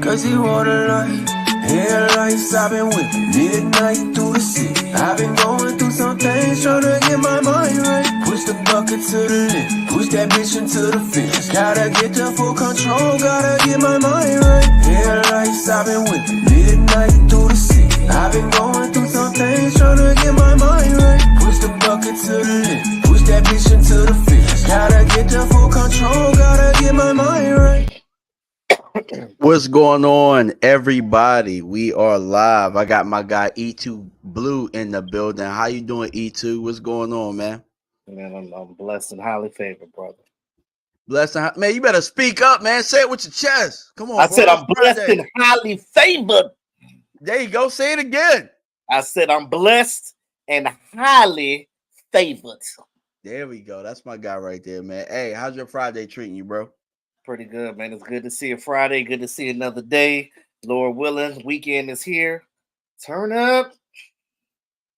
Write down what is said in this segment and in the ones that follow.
Cause he want a life, headlights, I've been with midnight through the city. I've been going through some things, trying to get my mind right. Push the bucket to the lip, push that bitch into the fence. Gotta get the full control, gotta get my mind right. Headlights, I've been with midnight through the city. I've been going through some things, trying to get my mind right. Push the bucket to the lip, push that bitch into the fence. Gotta get the full control, gotta get my mind right. What's going on, everybody? We are live. I got my guy E2Blu in the building. How you doing, E2? What's going on, man? Man, I'm blessed and highly favored, brother. Blessed and man, you better speak up, man. Say it with your chest. Come on, I bro. said I'm blessed and highly favored. There you go. Say it again. I said I'm blessed and highly favored. There we go. That's my guy right there, man. Hey, how's your Friday treating you, bro? Pretty good, man. It's good to see a Friday. Good to see another day. Lord willing, weekend is here. Turn up.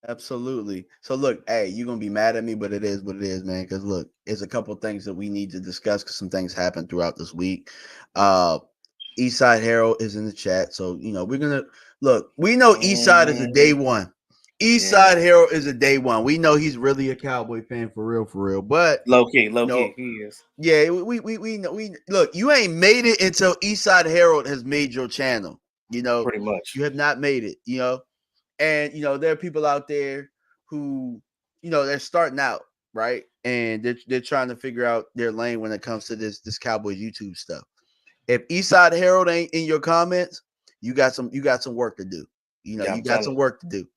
Absolutely. So look, hey, you're gonna be mad at me, but it is what it is, man. Because look, there's a couple of things that we need to discuss because some things happened throughout this week. Eastside Harold is in the chat, so you know we're gonna look. We know Eastside is a day one. Eastside Harold is a day one. We know he's really a Cowboy fan for real. But low key, he is. Yeah, we know. We look. You ain't made it until Eastside Harold has made your channel. You know, pretty much. You have not made it. You know, and you know there are people out there who, you know, they're starting out right, and they're trying to figure out their lane when it comes to this Cowboys YouTube stuff. If Eastside Harold ain't in your comments, you got some work to do. You know, you got some work to do.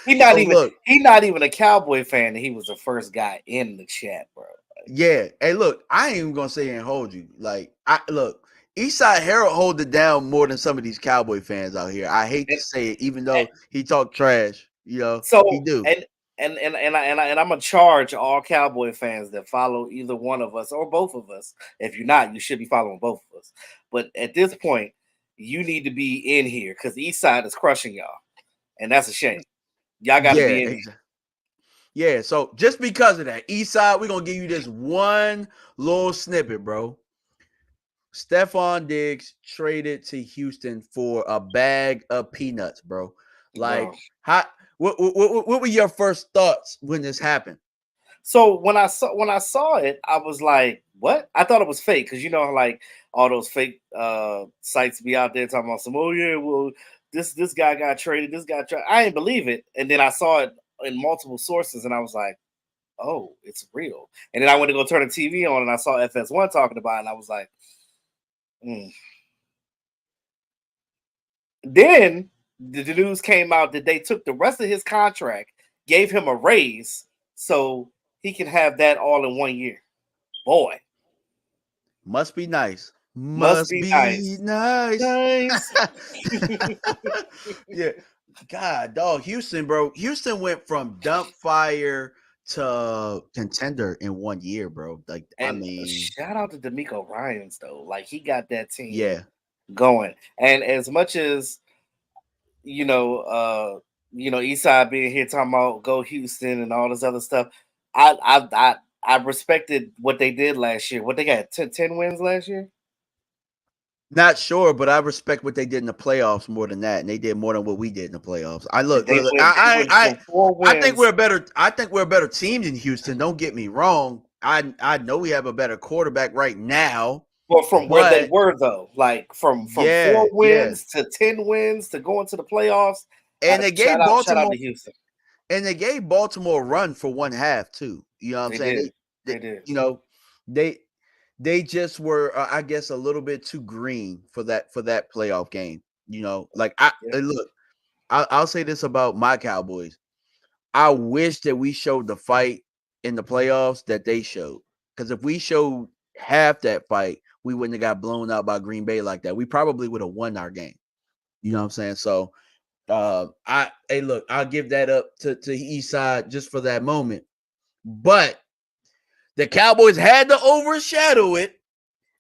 He's not even a Cowboy fan. He was the first guy in the chat, bro. Yeah. Hey, look, I ain't even gonna sit here and hold you. Like, Eastside Harold hold it down more than some of these Cowboy fans out here. I hate to say it, even though he talk trash. You know, so he do. And I'm gonna charge all Cowboy fans that follow either one of us or both of us. If you're not, you should be following both of us. But at this point, you need to be in here because Eastside is crushing y'all, and that's a shame. Y'all got to be in here. Yeah, so just because of that, Eastside, we're going to give you this one little snippet, bro. Stephon Diggs traded to Houston for a bag of peanuts, bro. Like, what were your first thoughts when this happened? So when I saw it, I was like, what? I thought it was fake because, you know, like all those fake sites be out there talking about some, oh, yeah, well, this guy got traded, I didn't believe it. And then I saw it in multiple sources, and I was like, "Oh, it's real." And then I went to go turn the TV on, and I saw FS1 talking about it, and I was like, Then the news came out that they took the rest of his contract, gave him a raise, so he can have that all in 1 year. Boy, must be nice. Must be nice. Yeah. God, dog, Houston, bro. Houston went from dump fire to contender in 1 year, bro. Like, and I mean, shout out to D'Amico Ryans though. Like, he got that team going. And as much as Eastside being here talking about go Houston and all this other stuff, I respected what they did last year. What they got 10 wins last year? Not sure, but I respect what they did in the playoffs more than that, and they did more than what we did in the playoffs. I think we're better. I think we're a better team than Houston. Don't get me wrong. I know we have a better quarterback right now. Well, from where they were though, like from 4 wins to 10 wins to going to the playoffs, and they gave Baltimore. Shout out to Houston. And they gave Baltimore a run for one half too. You know what I'm saying? They did. You know, they they just were, I guess, a little bit too green for that playoff game. You know, like look, I'll say this about my Cowboys. I wish that we showed the fight in the playoffs that they showed. Because if we showed half that fight, we wouldn't have got blown out by Green Bay like that. We probably would have won our game. You know what I'm saying? So look, I'll give that up to Eastside just for that moment. But the Cowboys had to overshadow it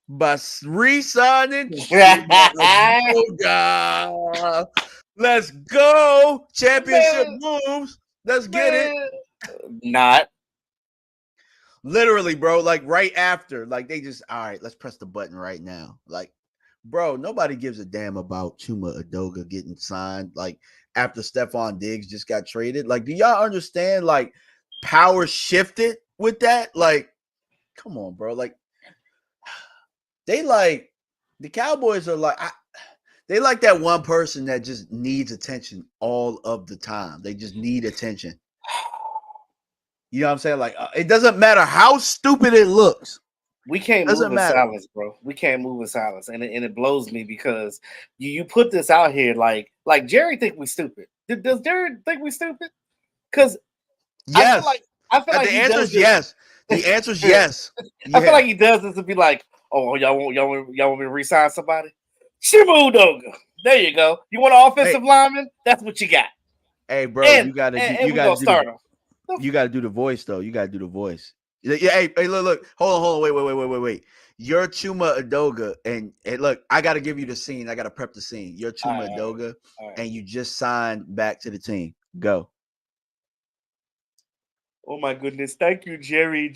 by re-signing. Let's go. Championship moves. Let's get it. Not. Literally, bro, like right after, like they just, all right, let's press the button right now. Like, bro, nobody gives a damn about Chuma Adoga getting signed. Like after Stephon Diggs just got traded. Like, do y'all understand? Like, power shifted with that. Like, come on, bro. Like, they like the Cowboys are like, they like that one person that just needs attention all of the time. They just need attention. You know what I'm saying? Like, it doesn't matter how stupid it looks. We can't move in silence, bro. We can't move in silence, and it blows me because you put this out here like Jerry think we stupid. Does Jerry think we stupid? Because yes, I feel like the answer is yes. The answer is yes. Yeah. I feel like he does this to be like, oh, y'all want me to re-sign somebody? Chuma Adoga. There you go. You want an offensive lineman? That's what you got. Hey, bro, you gotta start him. You got to do the voice, though. You got to do the voice. Yeah, hey, look. Hold on. Wait. You're Chuma Adoga, and look, I got to give you the scene. I got to prep the scene. You're Chuma Adoga, and you just signed back to the team. Go. Oh my goodness! Thank you, Jerry.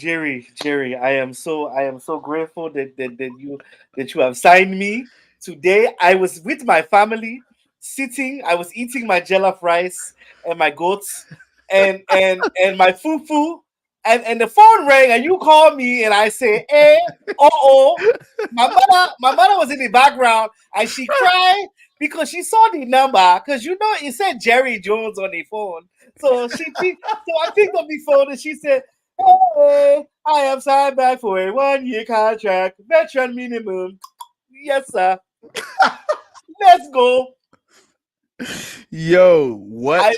I am so grateful that you have signed me today. I was with my family, sitting. I was eating my jollof rice and my goats and my fufu, and the phone rang and you called me and I say, "Hey, my mother was in the background and she cried because she saw the number because you know it said Jerry Jones on the phone." So I picked up the phone and she said, "Hey, I am signed back for a 1-year contract, veteran minimum." Yes, sir. Let's go. Yo, what?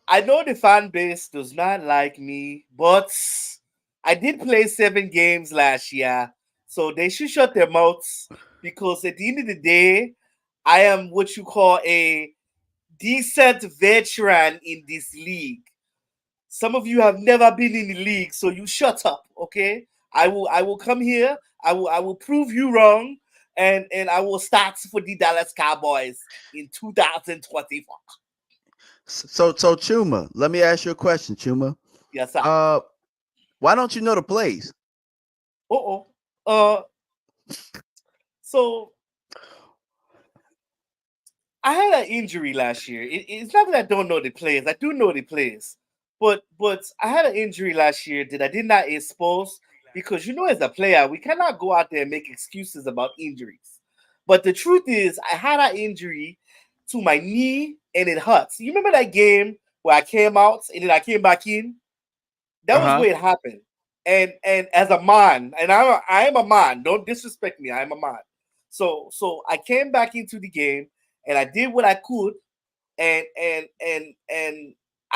I know the fan base does not like me, but I did play 7 games last year, so they should shut their mouths because at the end of the day, I am what you call a decent veteran in this league. Some of you have never been in the league, so you shut up, okay? I will come here. I will prove you wrong, and I will start for the Dallas Cowboys in 2024. So Chuma, let me ask you a question, Chuma. Yes, sir. Why don't you know the plays? So I had an injury last year. It's not that I don't know the players. I do know the players. But I had an injury last year that I did not expose because as a player, we cannot go out there and make excuses about injuries. But the truth is, I had an injury to my knee and it hurts. You remember that game where I came out and then I came back in? That was where it happened. And as a man, and I am a man, don't disrespect me. I am a man. So I came back into the game and I did what I could, and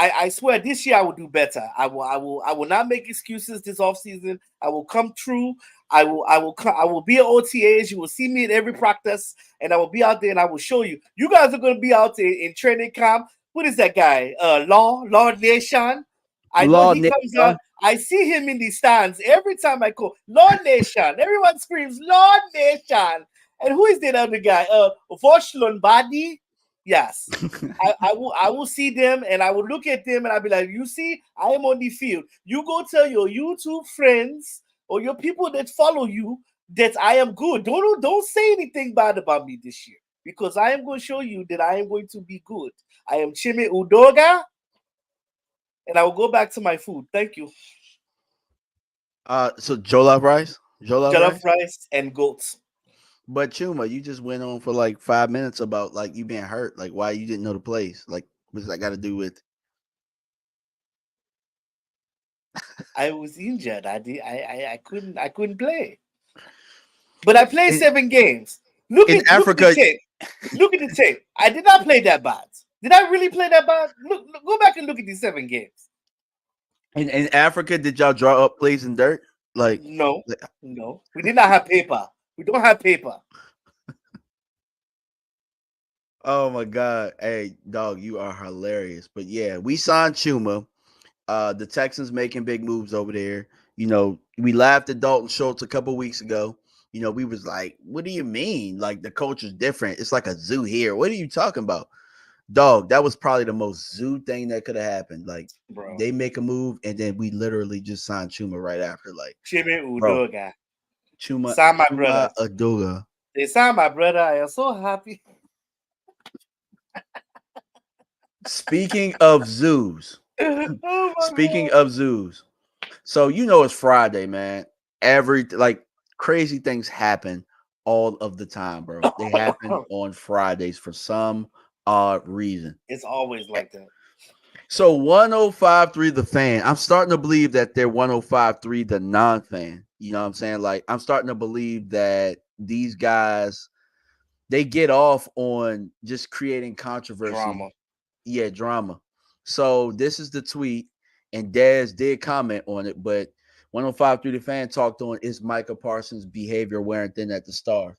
I swear this year I will do better. I will not make excuses this offseason. I will come through. I will be at OTAs. You will see me at every practice, and I will be out there and I will show you. You guys are going to be out there in training camp. What is that guy? Lord Nation. I know he comes out. I see him in the stands every time I go. Lord Nation. Everyone screams Lord Nation. And who is the other guy? Vosh Lombadi. Yes. I will see them and I will look at them and I'll be like, you see, I am on the field. You go tell your YouTube friends or your people that follow you that I am good. Don't say anything bad about me this year because I am going to show you that I am going to be good. I am Chime Udoga and I will go back to my food. Thank you. So jollof rice? Jollof rice and goats. But Chuma, you just went on for like 5 minutes about like you being hurt, like why you didn't know the plays. Like, what's that got to do with? I was injured. I couldn't play. But I played 7 games. Look in at Africa, the tape. Look at the tape. I did not play that bot. Did I really play that bot? Look, go back and look at these 7 games. in Africa, did y'all draw up plays in dirt? Like, No, we did not have paper. We don't have paper. oh my god, hey dog, you are hilarious. But yeah, we signed Chuma. The Texans making big moves over there. You know, we laughed at Dalton Schultz a couple weeks ago. You know, we was like, "What do you mean? Like the culture's different? It's like a zoo here. What are you talking about, dog?" That was probably the most zoo thing that could have happened. Like Bro. they make a move and then we literally just signed Chuma right after. Like, Jimmy bro, Udoga. Sign my Chuma brother. Aduga. They signed my brother. I am so happy. Speaking of zoos, Oh my speaking God. of zoos, so you know it's Friday, man. Like crazy things happen all of the time, bro. They happen on Fridays for some odd reason. It's always like that. So 1053 the fan. I'm starting to believe that they're 1053 the non-fan. You know what I'm saying? Like I'm starting to believe that these guys they get off on just creating controversy. Drama. Yeah, drama. So this is the tweet, and Dez did comment on it, but 1053 the fan talked on is Micah Parsons' behavior wearing thin at the Star.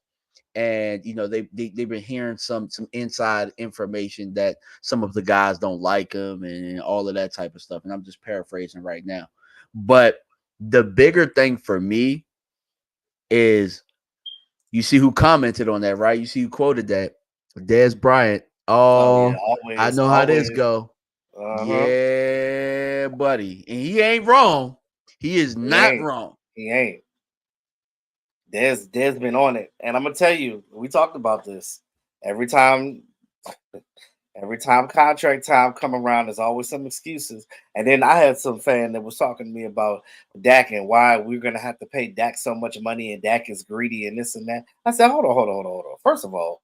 And you know they've been hearing some inside information that some of the guys don't like him and all of that type of stuff. And I'm just paraphrasing right now, but the bigger thing for me is you see who commented on that, right? You see who quoted that, Dez Bryant. Oh yeah, Oh, I always, know how this always. go. Uh-huh. Yeah, buddy, and he ain't wrong. He is He not ain't. wrong. He ain't. There's been on it. And I'm gonna tell you, we talked about this. Every time every time contract time come around, there's always some excuses. And then I had some fan that was talking to me about Dak and why we're gonna have to pay Dak so much money and Dak is greedy and this and that. I said, hold on. First of all,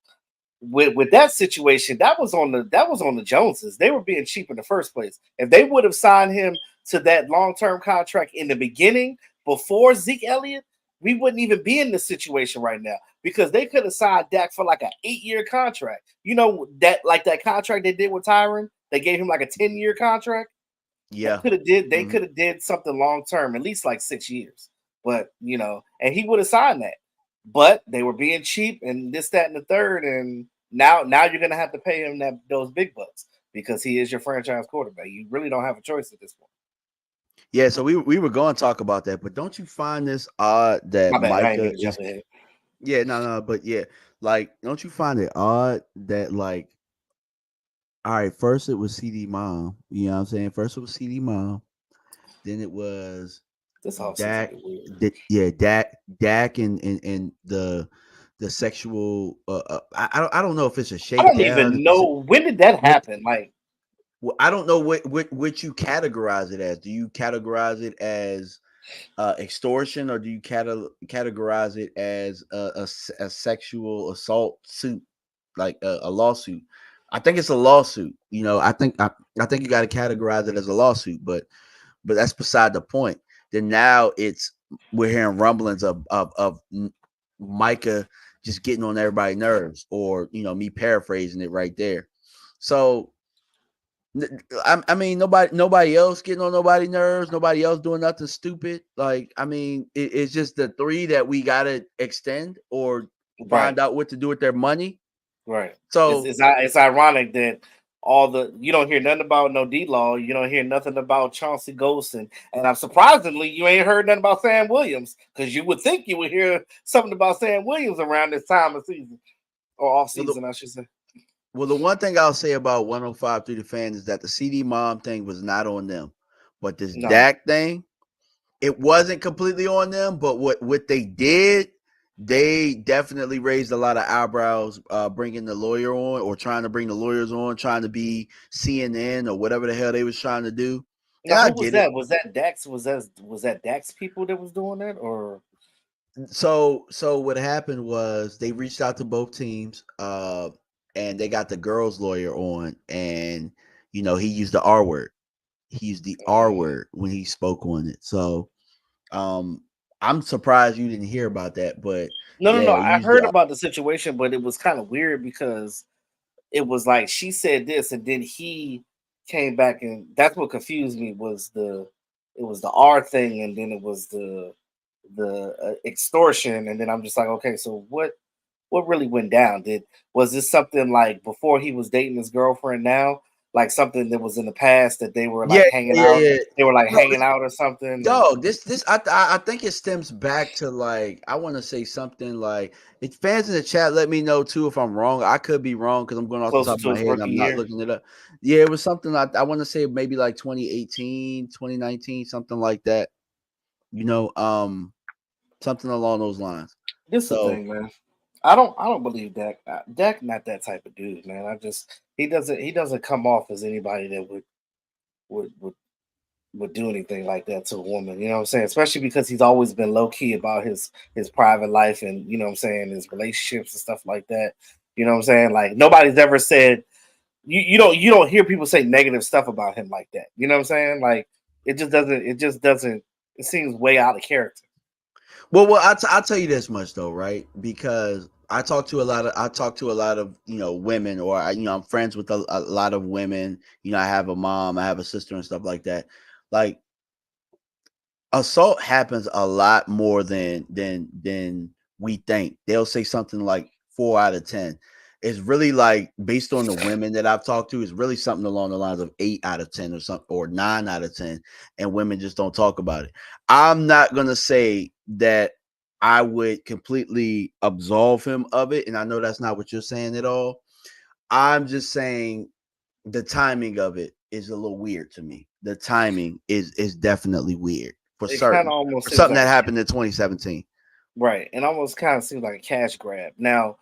with that situation, that was on the Joneses. They were being cheap in the first place. If they would have signed him to that long-term contract in the beginning before Zeke Elliott, we wouldn't even be in this situation right now because they could have signed Dak for like an 8-year contract. You know, that like that contract they did with Tyron, they gave him like a 10-year contract. Yeah. They could have did something long term, at least like 6 years. But you know, and he would have signed that. But they were being cheap and this, that, and the third, and now you're gonna have to pay him those big bucks because he is your franchise quarterback. You really don't have a choice at this point. Yeah, so we were going to talk about that, but don't you find this odd that My bad, I ain't Micah mean to is? jump ahead. Yeah, no, but yeah, like, don't you find it odd that like, all right, first it was CD Mom, you know what I'm saying? First it was CD Mom, then it was This all season's Dak, been weird. Dak, and the sexual. I don't know if it's a I don't shakedown. even know when did that What happen. Like, well, I don't know what you categorize it as. Do you categorize it as extortion, or do you categorize it as a sexual assault suit, like a lawsuit? I think it's a lawsuit. You know, I think you got to categorize it as a lawsuit, but that's beside the point. Then now we're hearing rumblings of Micah just getting on everybody's nerves, or you know, me paraphrasing it right there. So I mean, nobody else getting on nobody's nerves. Nobody else doing nothing stupid. Like, I mean, it's just the three that we gotta extend or right. find out what to do with their money. Right. So It's ironic that you don't hear nothing about no D Law. You don't hear nothing about Chauncey Ghost, and I'm surprisingly you ain't heard nothing about Sam Williams because you would think you would hear something about Sam Williams around this time of season or off well, the, season, I should say. well, the one thing I'll say about 105 through the fans is that the CD mom thing was not on them, but this No, Dak thing, it wasn't completely on them. But what they did, they definitely raised a lot of eyebrows, bringing the lawyer on or trying to bring the lawyers on, trying to be CNN or whatever the hell they was trying to do. And now I who was get it. that? Was that Dax? Was that Dax people that was doing that, or So what happened was they reached out to both teams, and they got the girls' lawyer on, and you know he used the R word. He used the R word when he spoke on it. So I'm surprised you didn't hear about that, but No. yeah, I usually heard about the situation, but it was kind of weird because it was like she said this, and then he came back, and that's what confused me was the R thing, and then it was the extortion, and then I'm just like, okay, so what really went down? Was this something like before he was dating his girlfriend now? Like something that was in the past that they were yeah, like hanging yeah, out, yeah. they were like No, hanging out or something, and dog, this I think it stems back to like I want to say something like if fans in the chat let me know too if I'm wrong. I could be wrong because I'm going off the closer top of to my his head and rookie I'm not year. looking it up. Yeah, it was something I want to say maybe like 2018, 2019, something like that. You know, something along those lines. This the So thing, man. I don't believe Dak. Dak not that type of dude, man. He doesn't come off as anybody that would would would do anything like that to a woman. You know what I'm saying? Especially because he's always been low key about his private life and you know what I'm saying his relationships and stuff like that. You know what I'm saying? Like nobody's ever said you don't hear people say negative stuff about him like that. You know what I'm saying? Like it just doesn't it seems way out of character. well, I'll tell you this much though, right? Because I talk to a lot of women, or I'm friends with a lot of women. I have a mom, I have a sister, and stuff like that. Like assault happens a lot more than we think. They'll say something like 4 out of 10. It's really like based on the women that I've talked to, it's really something along the lines of 8 out of 10 or something, or 9 out of 10, and women just don't talk about it. I'm not gonna say that I would completely absolve him of it, and I know that's not what you're saying at all. I'm just saying the timing of it is a little weird to me. The timing is definitely weird for It kind certain of almost for seems something like that happened in 2017. right, and almost kind of seems like a cash grab. Now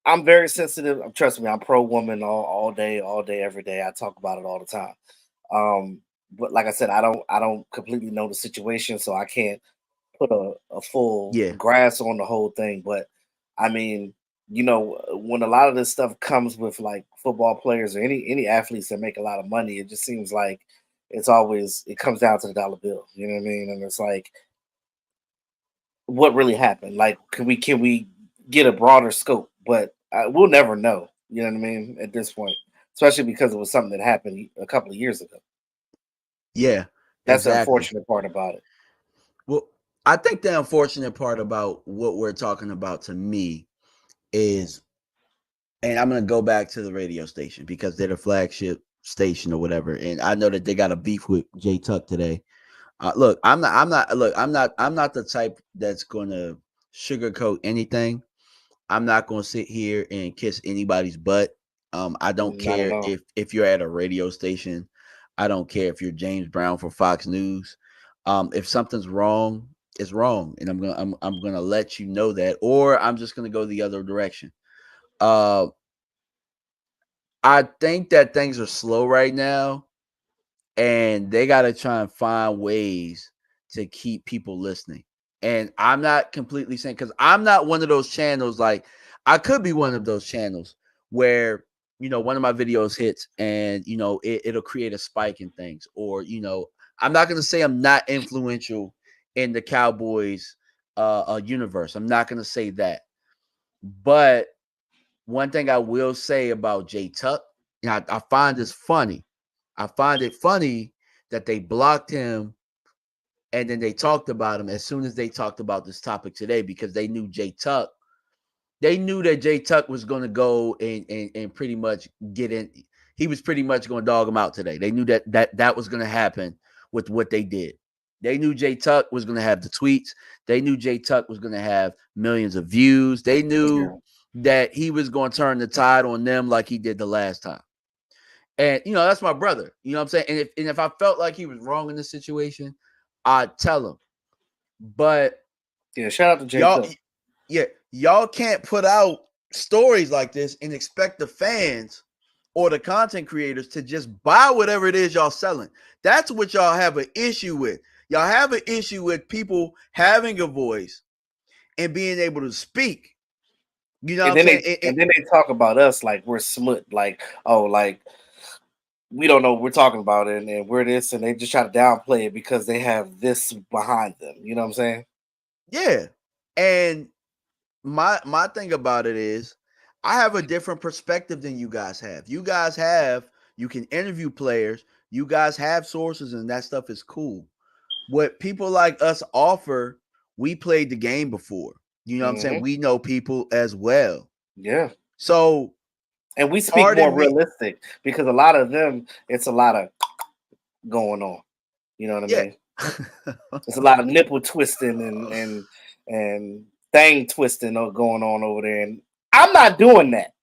I'm very sensitive. Trust me, I'm pro woman all day, every day. I talk about it all the time. But like I said, I don't completely know the situation, so I can't put a full Yeah, grasp on the whole thing. But I mean, when a lot of this stuff comes with like football players or any athletes that make a lot of money, it just seems like it comes down to the dollar bill. You know what I mean? And it's like, what really happened? Like, can we get a broader scope? But we'll never know. You know what I mean? At this point, especially because it was something that happened a couple of years ago. yeah, That's the exactly. unfortunate part about it. Well, I think the unfortunate part about what we're talking about to me is, and I'm gonna go back to the radio station because they're the flagship station or whatever, and I know that they got a beef with Jay Tuck today. Look, I'm not the type that's gonna sugarcoat anything. I'm not going to sit here and kiss anybody's butt. I don't Not at care all. if you're at a radio station. I don't care if you're James Brown for Fox News. If something's wrong, it's wrong, and I'm gonna let you know that, or I'm just gonna go the other direction. Uh, I think that things are slow right now, and they got to try and find ways to keep people listening. And I'm not completely saying, because I'm not one of those channels. Like I could be one of those channels where one of my videos hits and it'll create a spike in things, or I'm not going to say I'm not influential in the Cowboys universe. I'm not going to say that. But one thing I will say about Jay Tuck, I find this funny. I find it funny that they blocked him and then they talked about him as soon as they talked about this topic today, because they knew Jay Tuck. They knew that Jay Tuck was going to go and pretty much get in. He was pretty much going to dog him out today. They knew that was going to happen with what they did. They knew Jay Tuck was going to have the tweets. They knew Jay Tuck was going to have millions of views. They knew Yeah. that he was going to turn the tide on them like he did the last time. And that's my brother. You know what I'm saying? And if I felt like he was wrong in this situation, I'd tell him. But Yeah. Shout out to Jay y'all, Tuck. yeah, y'all can't put out stories like this and expect the fans or the content creators to just buy whatever it is y'all selling. That's what y'all have an issue with. Y'all have an issue with people having a voice and being able to speak. You know what And I'm then saying? they talk about us like we're smut, like, oh, like we don't know what we're talking about and we're this, and they just try to downplay it because they have this behind them. You know what I'm saying? Yeah. And my thing about it is I have a different perspective than you guys have. You can interview players, you guys have sources, and that stuff is cool. What people like us offer, we played the game before. You know what I'm saying? Mm-hmm. We know people as well. Yeah. So And we speak more pardon me. realistic because a lot of them, it's a lot of going on. You know what I Yeah. mean? It's a lot of nipple twisting and thing twisting going on over there. And I'm not doing that.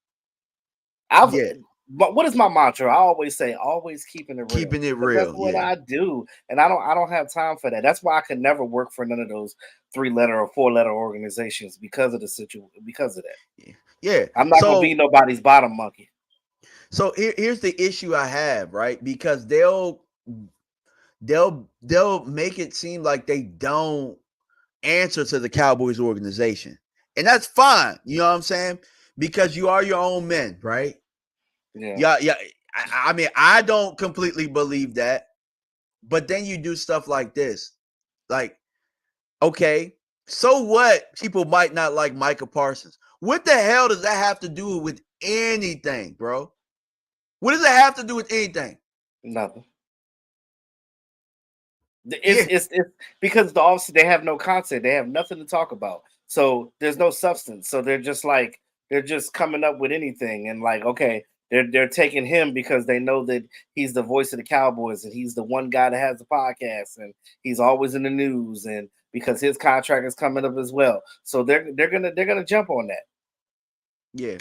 Yeah. But what is my mantra? I always say, always keeping it real. Keeping it Because that's real. what Yeah. I do. And I don't have time for that. That's why I could never work for none of those 3-letter or 4-letter organizations because of the situation, because of that. Yeah. I'm not gonna be nobody's bottom monkey. So here's the issue I have, right? Because they'll make it seem like they don't answer to the Cowboys organization. And that's fine. You know what I'm saying? Because you are your own men, right? Yeah. Yeah. I mean, I don't completely believe that. But then you do stuff like this. Like, okay, so what? People might not like Micah Parsons. What the hell does that have to do with anything, bro? What does it have to do with anything? Nothing. It's because the officer, they have no content, they have nothing to talk about, so there's no substance. So they're just coming up with anything, and like, okay, they're taking him because they know that he's the voice of the Cowboys and he's the one guy that has the podcast and he's always in the news, and because his contract is coming up as well, so they're gonna jump on that. Yeah.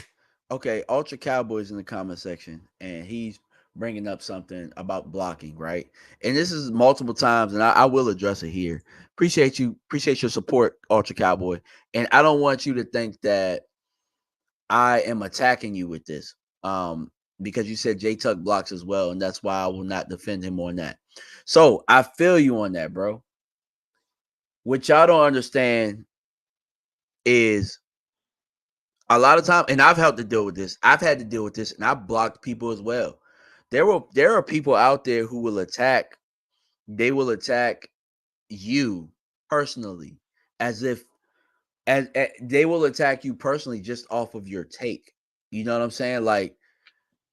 Okay. Ultra Cowboys in the comment section, and he's bringing up something about blocking, right? And this is multiple times, and I will address it here. Appreciate you. Appreciate your support, Ultra Cowboy. And I don't want you to think that I am attacking you with this, because you said J Tuck blocks as well, and that's why I will not defend him on that. So I feel you on that, bro. What y'all don't understand is a lot of time, and I've had to deal with this. I've had to deal with this, and I've blocked people as well. There are people out there who will attack. They will attack you personally, as if as they will attack you personally just off of your take. You know what I'm saying? Like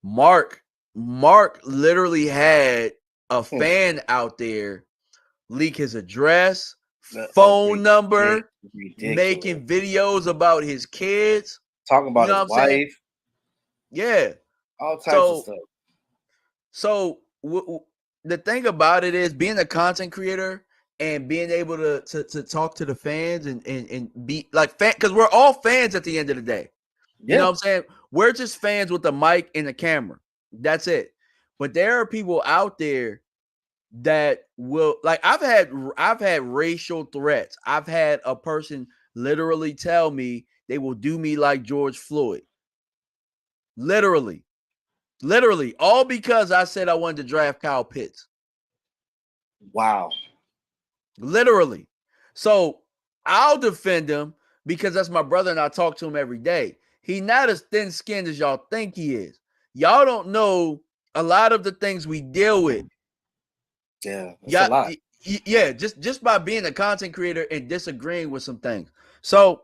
Mark literally had a fan out there leak his address, phone number, Ridiculous. making videos about his kids. Talking You about know his what I'm saying? wife, Yeah. all types of stuff. So the thing about it is being a content creator and being able to talk to the fans and be like fan, because we're all fans at the end of the day. You know what I'm saying? We're just fans with a mic and a camera. That's it. But there are people out there that will, like, I've had racial threats. I've had a person literally tell me they will do me like George Floyd. Literally, all because I said I wanted to draft Kyle Pitts. Wow. Literally. So I'll defend him because that's my brother and I talk to him every day. He's not as thin-skinned as y'all think he is. Y'all don't know a lot of the things we deal with. Yeah, it's a lot. Yeah, just by being a content creator and disagreeing with some things. So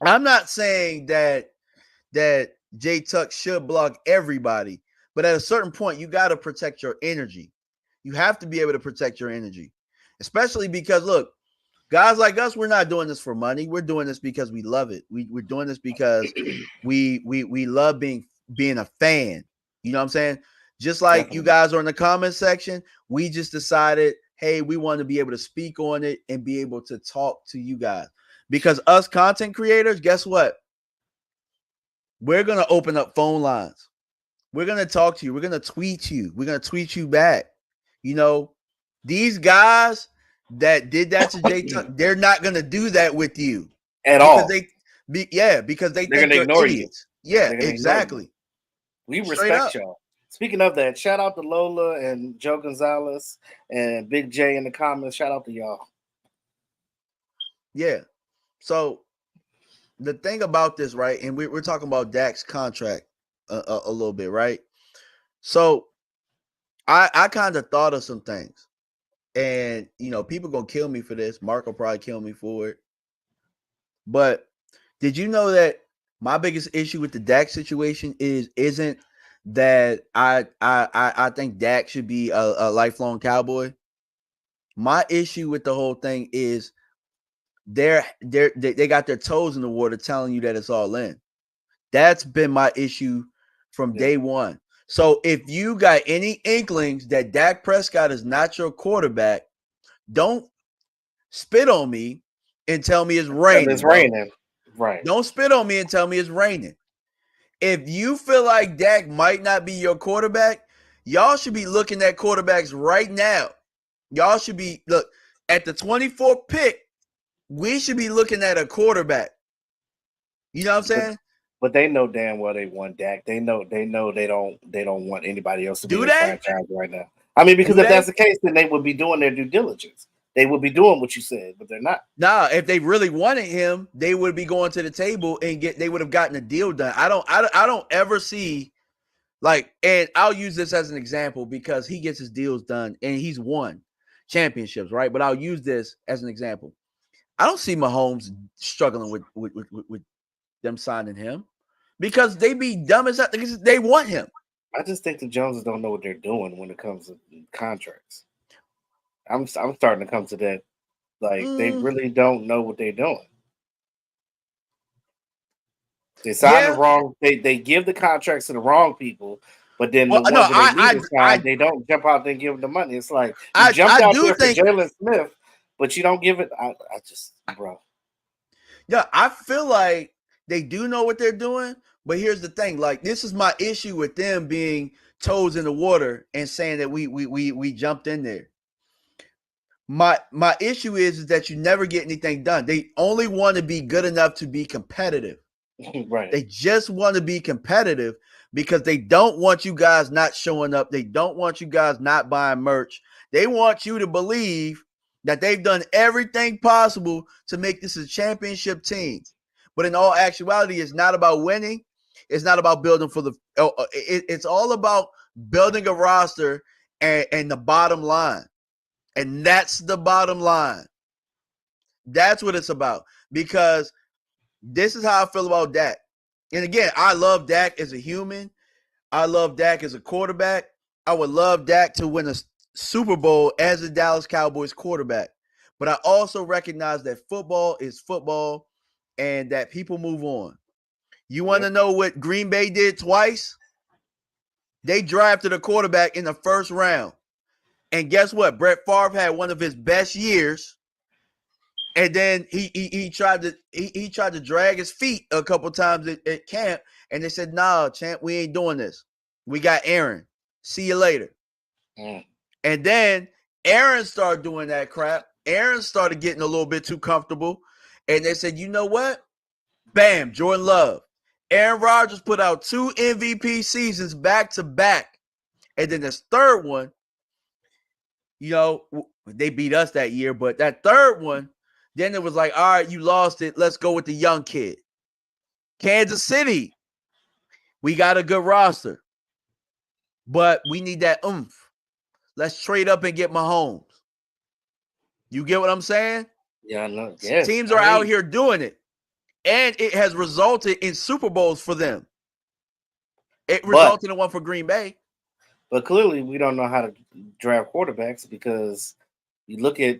I'm not saying that J Tuck should block everybody, but at a certain point, you got to protect your energy. You have to be able to protect your energy, especially because look, guys like us, we're not doing this for money. We're doing this because we love it. We're doing this because we love being a fan. You know what I'm saying? Just like Definitely. you guys are in the comment section, we just decided, hey, we want to be able to speak on it and be able to talk to you guys. Because us content creators, guess what? We're going to open up phone lines. We're going to talk to you. We're going to tweet you. We're going to tweet you back. You know, these guys that did that to Jay Tuck, they're not going to do that with you at because all. because they They're think gonna you're ignore idiots. you. Yeah, exactly. We Straight respect up. y'all. Speaking of that, shout out to Lola and Joe Gonzalez and Big J in the comments. Shout out to y'all. Yeah. So the thing about this, right, and we're talking about Dak's contract a little bit, right? So I kind of thought of some things, and people gonna kill me for this. Mark will probably kill me for it. But did you know that my biggest issue with the Dak situation isn't that I think Dak should be a lifelong Cowboy. My issue with the whole thing is they got their toes in the water telling you that it's all in. That's been my issue from day one. So if you got any inklings that Dak Prescott is not your quarterback, don't spit on me and tell me it's raining. It's raining. Right. Don't spit on me and tell me it's raining. If you feel like Dak might not be your quarterback, y'all should be looking at quarterbacks right now. Y'all should be, look, at the 24th pick, we should be looking at a quarterback. You know what I'm saying? But they know damn well they want Dak. They know they don't want anybody else to be in the franchise right now. I mean, because if that's the case, then they would be doing their due diligence. They would be doing what you said, but they're not. Nah, if they really wanted him, they would be going to the table and they would have gotten a deal done. I don't ever see, like, and I'll use this as an example because he gets his deals done and he's won championships, right? But I'll use this as an example. I don't see Mahomes struggling with them signing him because they be dumb as that because they want him. I just think the Joneses don't know what they're doing when it comes to contracts. I'm starting to come to that. Like, they really don't know what they're doing. They sign the wrong. They give the contracts to the wrong people, but then the ones that they need to sign, they don't jump out there and give them the money. It's like you jumped out there for Jalen Smith, but you don't give it. I just, bro. Yeah, I feel like they do know what they're doing, but here's the thing: like, this is my issue with them being toes in the water and saying that we jumped in there. My issue is that you never get anything done. They only want to be good enough to be competitive. Right. They just want to be competitive because they don't want you guys not showing up. They don't want you guys not buying merch. They want you to believe that they've done everything possible to make this a championship team. But in all actuality, it's not about winning. It's not about building for the it's all about building a roster and the bottom line. And that's the bottom line. That's what it's about. Because this is how I feel about Dak. And again, I love Dak as a human. I love Dak as a quarterback. I would love Dak to win a Super Bowl as a Dallas Cowboys quarterback. But I also recognize that football is football and that people move on. You want to know what Green Bay did twice? They drafted a quarterback in the first round. And guess what? Brett Favre had one of his best years, and then he tried to drag his feet a couple times at camp, and they said, "Nah, champ, we ain't doing this. We got Aaron. See you later." And then Aaron started doing that crap. Aaron started getting a little bit too comfortable, and they said, "You know what? Bam, Jordan Love." Aaron Rodgers put out 2 MVP seasons back to back, and then this third one. They beat us that year, but that third one, then it was like, all right, you lost it. Let's go with the young kid. Kansas City, we got a good roster, but we need that oomph. Let's trade up and get Mahomes. You get what I'm saying? Yeah, I know. Yes, teams are out here doing it, and it has resulted in Super Bowls for them. It resulted in one for Green Bay. But clearly, we don't know how to draft quarterbacks because you look at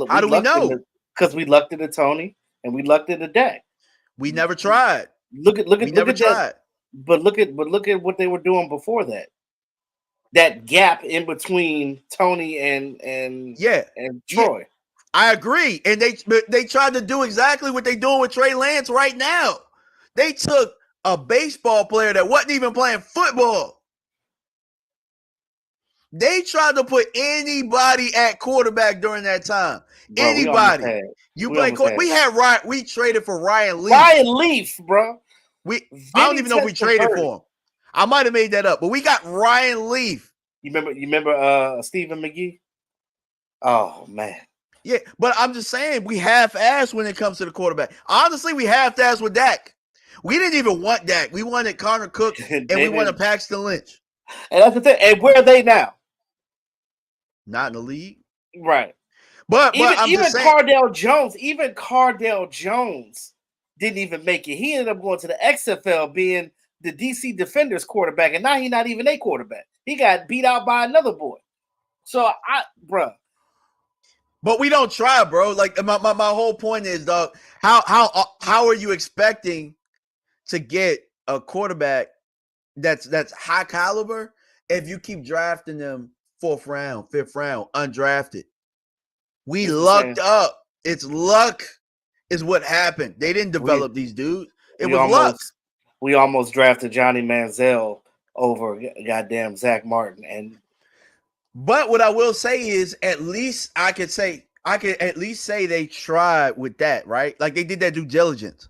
how do we know? Because we lucked into Tony and we lucked into Dak. We never tried. Look at that. But look at what they were doing before that. That gap in between Tony and Troy. Yeah. I agree, and they tried to do exactly what they're doing with Trey Lance right now. They took a baseball player that wasn't even playing football. They tried to put anybody at quarterback during that time. Bro, anybody. We traded for Ryan Leaf. Ryan Leaf, bro. I don't even know if we traded for him. I might have made that up, but we got Ryan Leaf. You remember Stephen McGee? Oh man. Yeah, but I'm just saying we half-assed when it comes to the quarterback. Honestly, we half-assed with Dak. We didn't even want Dak. We wanted Connor Cook and we wanted Paxton Lynch. And that's the thing. And where are they now? Not in the league. Right. But I'm Even just saying. Cardale Jones didn't even make it. He ended up going to the XFL being the DC Defenders quarterback, and now he's not even a quarterback. He got beat out by another boy. So bruh. But we don't try, bro. Like my whole point is, dog, how are you expecting to get a quarterback that's high caliber if you keep drafting them 4th round, 5th round, undrafted? We lucked up. It's luck is what happened. They didn't develop these dudes. It was luck. We almost drafted Johnny Manziel over goddamn Zach Martin. But what I will say is, at least I could at least say they tried with that, right? Like they did that due diligence,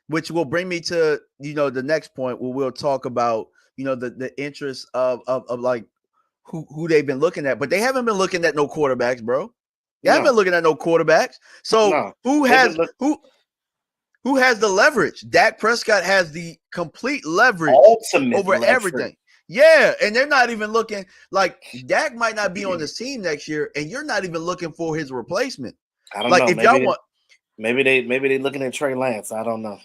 which will bring me to, the next point where we'll talk about, the interest of like who they've been looking at. But they haven't been looking at no quarterbacks, bro. They haven't been looking at no quarterbacks. So who has the leverage? Dak Prescott has the complete leverage over everything. Yeah, and they're not even looking, like Dak might not be on this team next year, and you're not even looking for his replacement. I don't know. If y'all want, maybe they looking at Trey Lance. I don't know.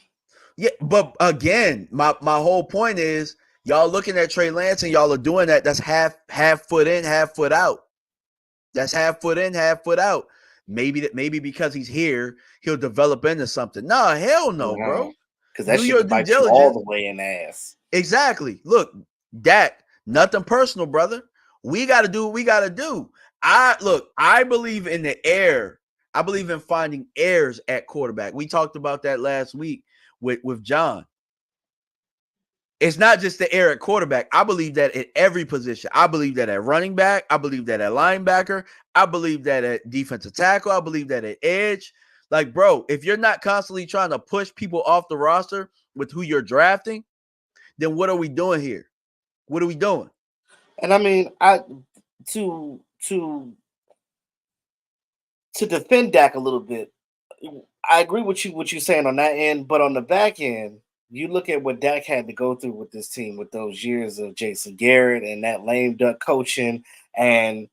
Yeah, but again, my whole point is y'all looking at Trey Lance and y'all are doing that. That's half foot in, half foot out. That's half foot in, half foot out. Maybe because he's here, he'll develop into something. Nah, hell no, bro. Because that shit bites you all the way in the ass. Exactly. Look, Dak, nothing personal, brother. We got to do what we got to do. I believe in the air. I believe in finding heirs at quarterback. We talked about that last week with John. It's not just the air at quarterback. I believe that at every position. I believe that at running back. I believe that at linebacker. I believe that at defensive tackle. I believe that at edge. Like, bro, if you're not constantly trying to push people off the roster with who you're drafting, then what are we doing here? What are we doing? And I mean, to defend Dak a little bit, I agree with you what you're saying on that end, but on the back end, you look at what Dak had to go through with this team with those years of Jason Garrett and that lame duck coaching, and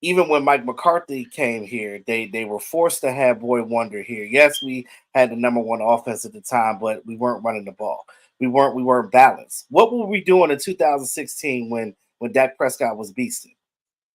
even when Mike McCarthy came here, they were forced to have Boy Wonder here. Yes, we had the number one offense at the time, but we weren't running the ball. We weren't balanced. What were we doing in 2016 when Dak Prescott was beasting?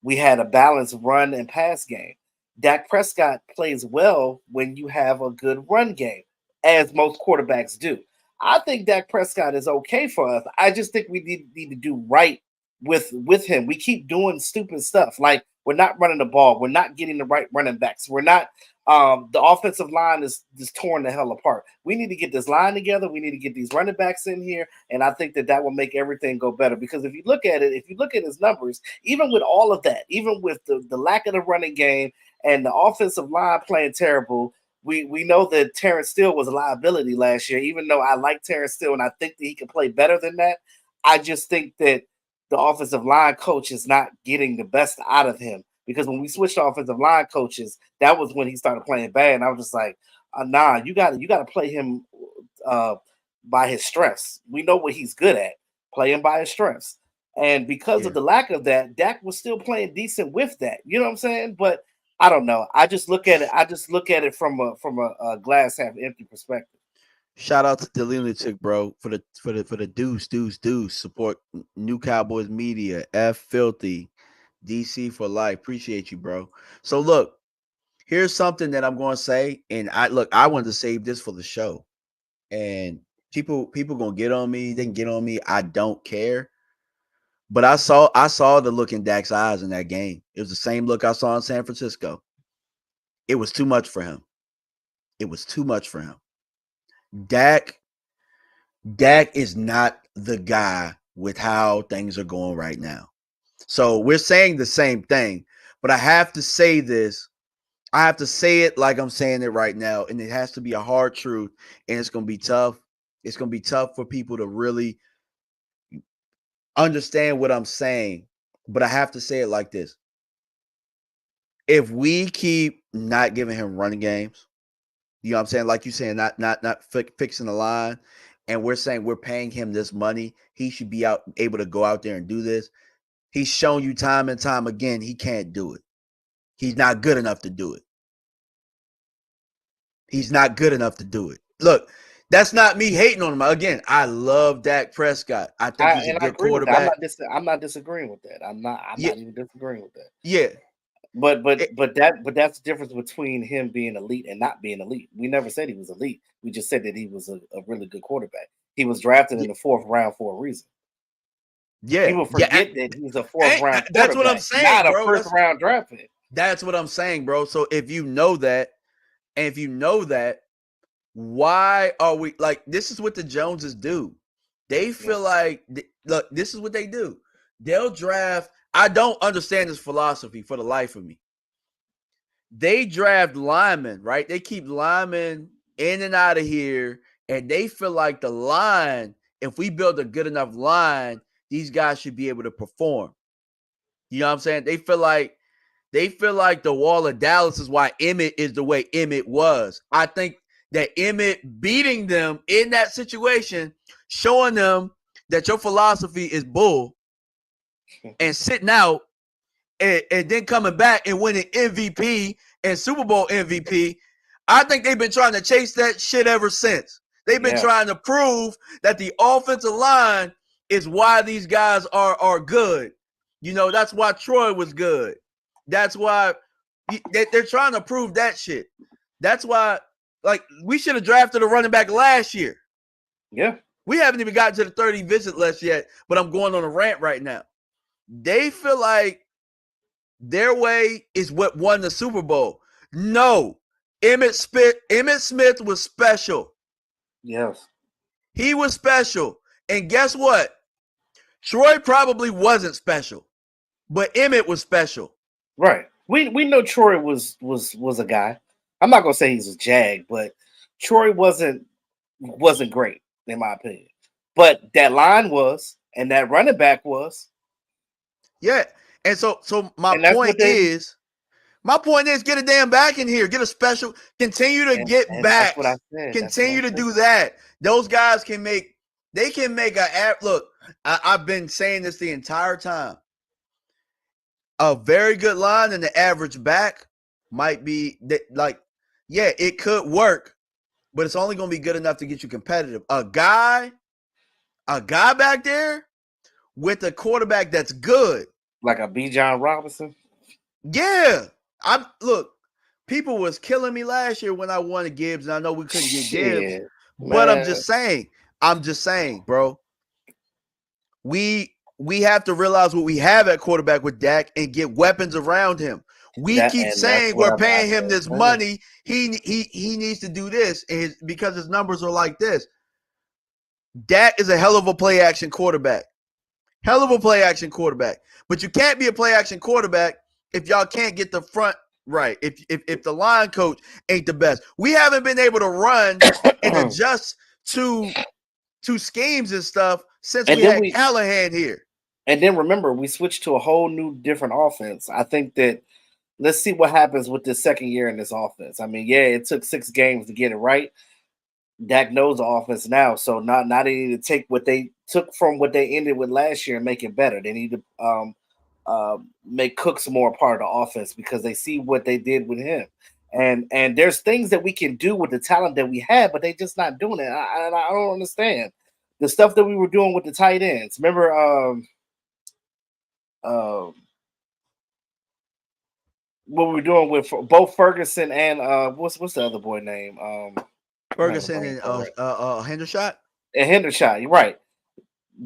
We had a balanced run and pass game. Dak Prescott plays well when you have a good run game, as most quarterbacks do. I think Dak Prescott is okay for us. I just think we need to do right with him. We keep doing stupid stuff. Like we're not running the ball. We're not getting the right running backs. We're not the offensive line is just torn the hell apart. We need to get this line together. We need to get these running backs in here. And I think that will make everything go better. Because if you look at it, if you look at his numbers, even with all of that, even with the lack of the running game and the offensive line playing terrible, we know that Terrence Steele was a liability last year. Even though I like Terrence Steele and I think that he can play better than that, I just think that the offensive line coach is not getting the best out of him. Because when we switched to offensive line coaches, that was when he started playing bad. And I was just like, nah, you got to play him by his strengths. We know what he's good at, play him by his strengths. And because of the lack of that, Dak was still playing decent with that. You know what I'm saying? But I don't know. I just look at it from a glass half empty perspective. Shout out to the lunatic, bro, for the deuce support New Cowboys media, F Filthy, DC for life. Appreciate you, bro. So look, here's something that I'm going to say, and I wanted to save this for the show, and people gonna get on me. They can get on me. I don't care. But I saw the look in Dak's eyes in that game. It was the same look I saw in San Francisco. It was too much for him. It was too much for him. Dak is not the guy with how things are going right now. So we're saying the same thing, but I have to say this. I have to say it like I'm saying it right now, and it has to be a hard truth, and it's going to be tough. It's going to be tough for people to really understand what I'm saying, but I have to say it like this. If we keep not giving him running games, you know what I'm saying? Like you saying, not fixing the line, and we're saying we're paying him this money, he should be able to go out there and do this. He's shown you time and time again he can't do it. He's not good enough to do it. He's not good enough to do it. Look, that's not me hating on him. Again, I love Dak Prescott. I think he's a I good agree with that. quarterback. I'm not disagreeing with that. I'm not even disagreeing with that. Yeah. But that's the difference between him being elite and not being elite. We never said he was elite. We just said that he was a really good quarterback. He was drafted in the 4th round for a reason. Yeah. People forget that he's a 4th round quarterback. That's what I'm saying, not bro. a 1st round draft pick. That's what I'm saying, bro. So if you know that, why are we like this is what the Joneses do? They feel like look, this is what they do. They'll draft. I don't understand this philosophy for the life of me. They draft linemen, right? They keep linemen in and out of here, and they feel like the line, if we build a good enough line, these guys should be able to perform. You know what I'm saying? They feel like the Wall of Dallas is why Emmett is the way Emmett was. I think that Emmett beating them in that situation, showing them that your philosophy is bull, and sitting out and then coming back and winning MVP and Super Bowl MVP, I think they've been trying to chase that shit ever since. They've been trying to prove that the offensive line is why these guys are good. You know, that's why Troy was good. That's why they're trying to prove that shit. That's why, like, we should have drafted a running back last year. Yeah. We haven't even gotten to the 30 visit list yet, but I'm going on a rant right now. They feel like their way is what won the Super Bowl. No. Emmitt Smith was special. Yes. He was special. And guess what? Troy probably wasn't special, but Emmett was special. Right. We know Troy was a guy. I'm not gonna say he's a jag, but Troy wasn't great in my opinion. But that line was, and that running back was. Yeah. And so my point is, get a damn back in here. Get a special. Continue to get back. That's what I said. Continue to do that. Those guys can make. They can make a look. I've been saying this the entire time. A very good line and the average back might be like, yeah, it could work, but it's only going to be good enough to get you competitive. A guy back there with a quarterback that's good, like a Bijan Robinson. Yeah, people was killing me last year when I wanted Gibbs, and I know we couldn't get Gibbs, but I'm just saying, bro. We have to realize what we have at quarterback with Dak and get weapons around him. We keep saying we're paying him this money. He needs to do this because his numbers are like this. Dak is a hell of a play action quarterback. But you can't be a play action quarterback if y'all can't get the front right. If the line coach ain't the best. We haven't been able to run and adjust to schemes and stuff since we had Callahan here. And then remember, we switched to a whole new different offense. I think that let's see what happens with this second year in this offense. I mean, it took 6 games to get it right. Dak knows the offense now, so not they need to take what they took from what they ended with last year and make it better. They need to make Cooks more a part of the offense because they see what they did with him. And there's things that we can do with the talent that we have, but they just not doing it. I don't understand the stuff that we were doing with the tight ends. Remember, what we were doing with both Ferguson and what's the other boy name? Ferguson and Hendershot. And Hendershot, you're right.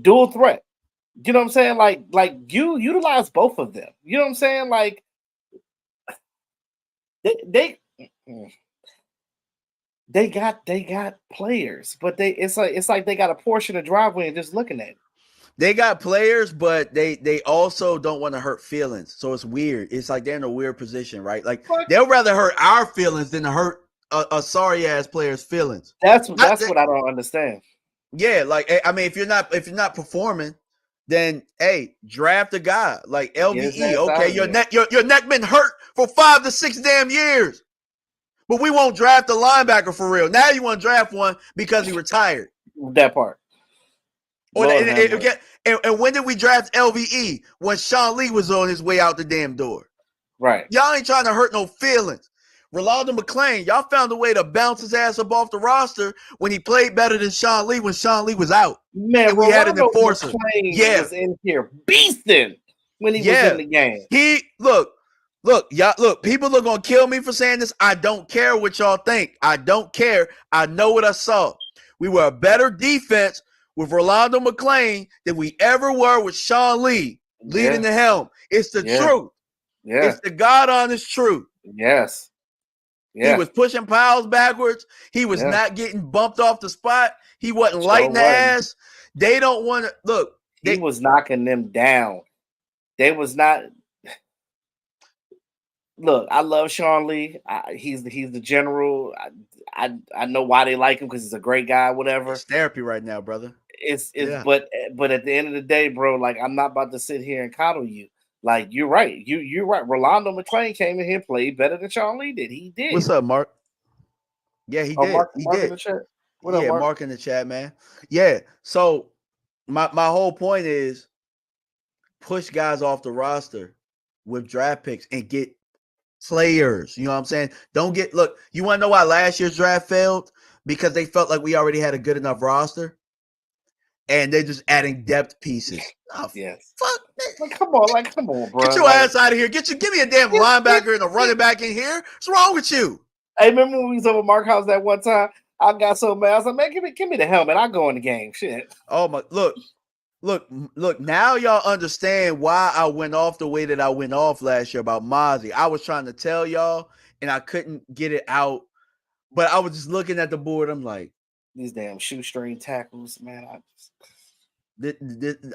Dual threat. You know what I'm saying? Like you utilize both of them. You know what I'm saying? Like they got players, but it's like they got a portion of driveway and just looking at it. They got players, but they also don't want to hurt feelings. So it's weird. It's like they're in a weird position, right? Like they'll rather hurt our feelings than to hurt a sorry ass player's feelings. That's what I don't understand. Yeah, like I mean, if you're not performing, then hey, draft a guy like LVE. Okay, your neck been hurt for 5 to 6 damn years, but we won't draft a linebacker for real. Now you want to draft one because he retired. That part. Lord have mercy. And when did we draft LVE? When Sean Lee was on his way out the damn door. Right. Y'all ain't trying to hurt no feelings. Rolando McClain, y'all found a way to bounce his ass up off the roster when he played better than Sean Lee when Sean Lee was out. Man, and we had an Rolando enforcer. McClain was in here beasting when he was in the game. Look, people are gonna kill me for saying this. I don't care what y'all think. I don't care. I know what I saw. We were a better defense with Rolando McClain than we ever were with Sean Lee leading the helm. It's the truth. Yeah. It's the God honest truth. Yes. Yeah. He was pushing piles backwards. He was not getting bumped off the spot. He wasn't lighting the ass. They don't want to look. He was knocking them down. They was not. Look, I love Sean Lee. He's the general. I know why they like him because he's a great guy. Whatever. It's therapy right now, brother. But at the end of the day, bro, like I'm not about to sit here and coddle you. Like you're right. You're right. Rolando McClain came in here, played better than Sean Lee did. He did. What's up, Mark? Yeah, he did. Mark he did. In the chat. What up, Mark? Mark in the chat, man. Yeah. So my whole point is push guys off the roster with draft picks and get players. You know what I'm saying? Look, you want to know why last year's draft failed? Because they felt like we already had a good enough roster. And they're just adding depth pieces. Oh, yes. Fuck, man. Come on, bro. Get your ass out of here. Give me a damn linebacker and a running back in here. What's wrong with you? Hey, remember when we was over Mark House that one time? I got so mad. I was like, man, give me the helmet. I'll go in the game. Shit. Oh my look, now y'all understand why I went off the way that I went off last year about Mozzie. I was trying to tell y'all and I couldn't get it out. But I was just looking at the board. I'm like, these damn shoestring tackles, man.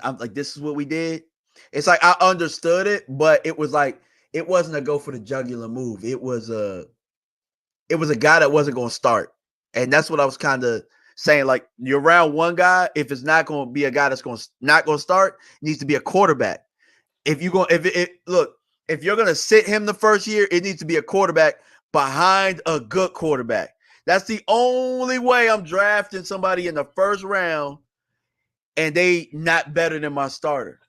I'm like, this is what we did. It's like I understood it, but it was like it wasn't a go for the jugular move. It was a guy that wasn't going to start, and that's what I was kind of saying. Like you're around one guy, if it's not going to be a guy that's not going to start, it needs to be a quarterback. If you're going to sit him the first year, it needs to be a quarterback behind a good quarterback. That's the only way I'm drafting somebody in the first round and they not better than my starter.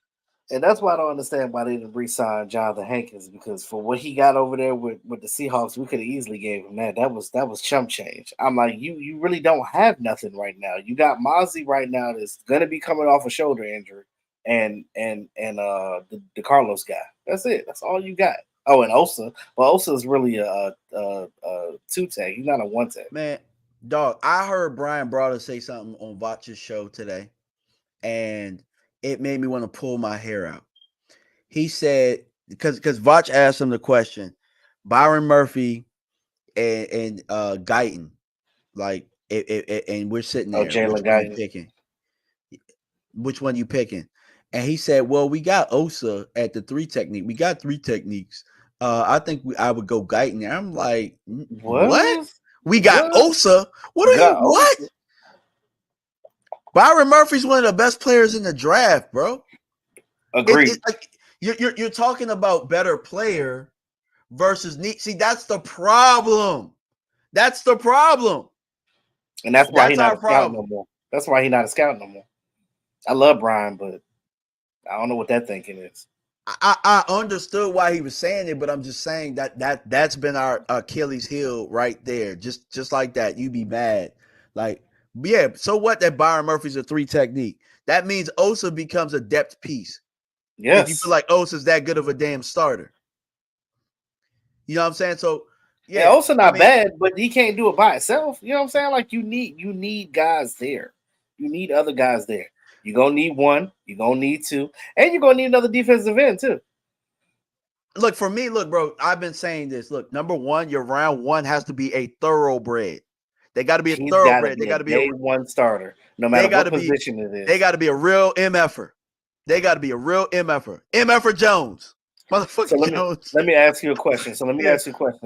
And that's why I don't understand why they didn't re-sign Jonathan Hankins, because for what he got over there with the Seahawks, we could have easily gave him that. That was chump change. I'm like, you really don't have nothing right now. You got Mozzie right now that's gonna be coming off a shoulder injury, and the Carlos guy. That's it. That's all you got. Oh, and Osa. Well, Osa is really a 2-tag. He's not a 1-tag. Man, dog, I heard Brian Broader say something on Vach's show today, and it made me want to pull my hair out. He said, because Vach asked him the question, Byron Murphy and Guyton, like, and we're sitting there. Jalen Guyton. Picking? Which one you picking? And he said, well, we got Osa at the 3 technique. We got 3 techniques. I think I would go Guyton. And I'm like, what? We got Osa? What? Byron Murphy's one of the best players in the draft, bro. Agreed. Like you're talking about better player versus need. See, that's the problem. That's the problem. And that's why he's not a scout no more. That's why he's not a scout no more. I love Brian, but I don't know what that thinking is. I understood why he was saying it, but I'm just saying that's been our Achilles heel right there. Just like that. You be mad. Like, yeah, so what that Byron Murphy's a 3 technique? That means Osa becomes a depth piece. Yes. If you feel like Osa's that good of a damn starter. You know what I'm saying? So yeah, Osa not bad, but he can't do it by himself. You know what I'm saying? Like you need guys there. You need other guys there. You're gonna need 1, you're gonna need 2, and you're gonna need another defensive end too. Look, for me, bro, I've been saying this. Look, number 1, your round 1 has to be a thoroughbred. They got to be a thoroughbred. They got to be a 1 starter, no matter what position it is. They got to be a real MFer. They got to be a real MFer. MFer Jones. Motherfucker Jones. Let me ask you a question.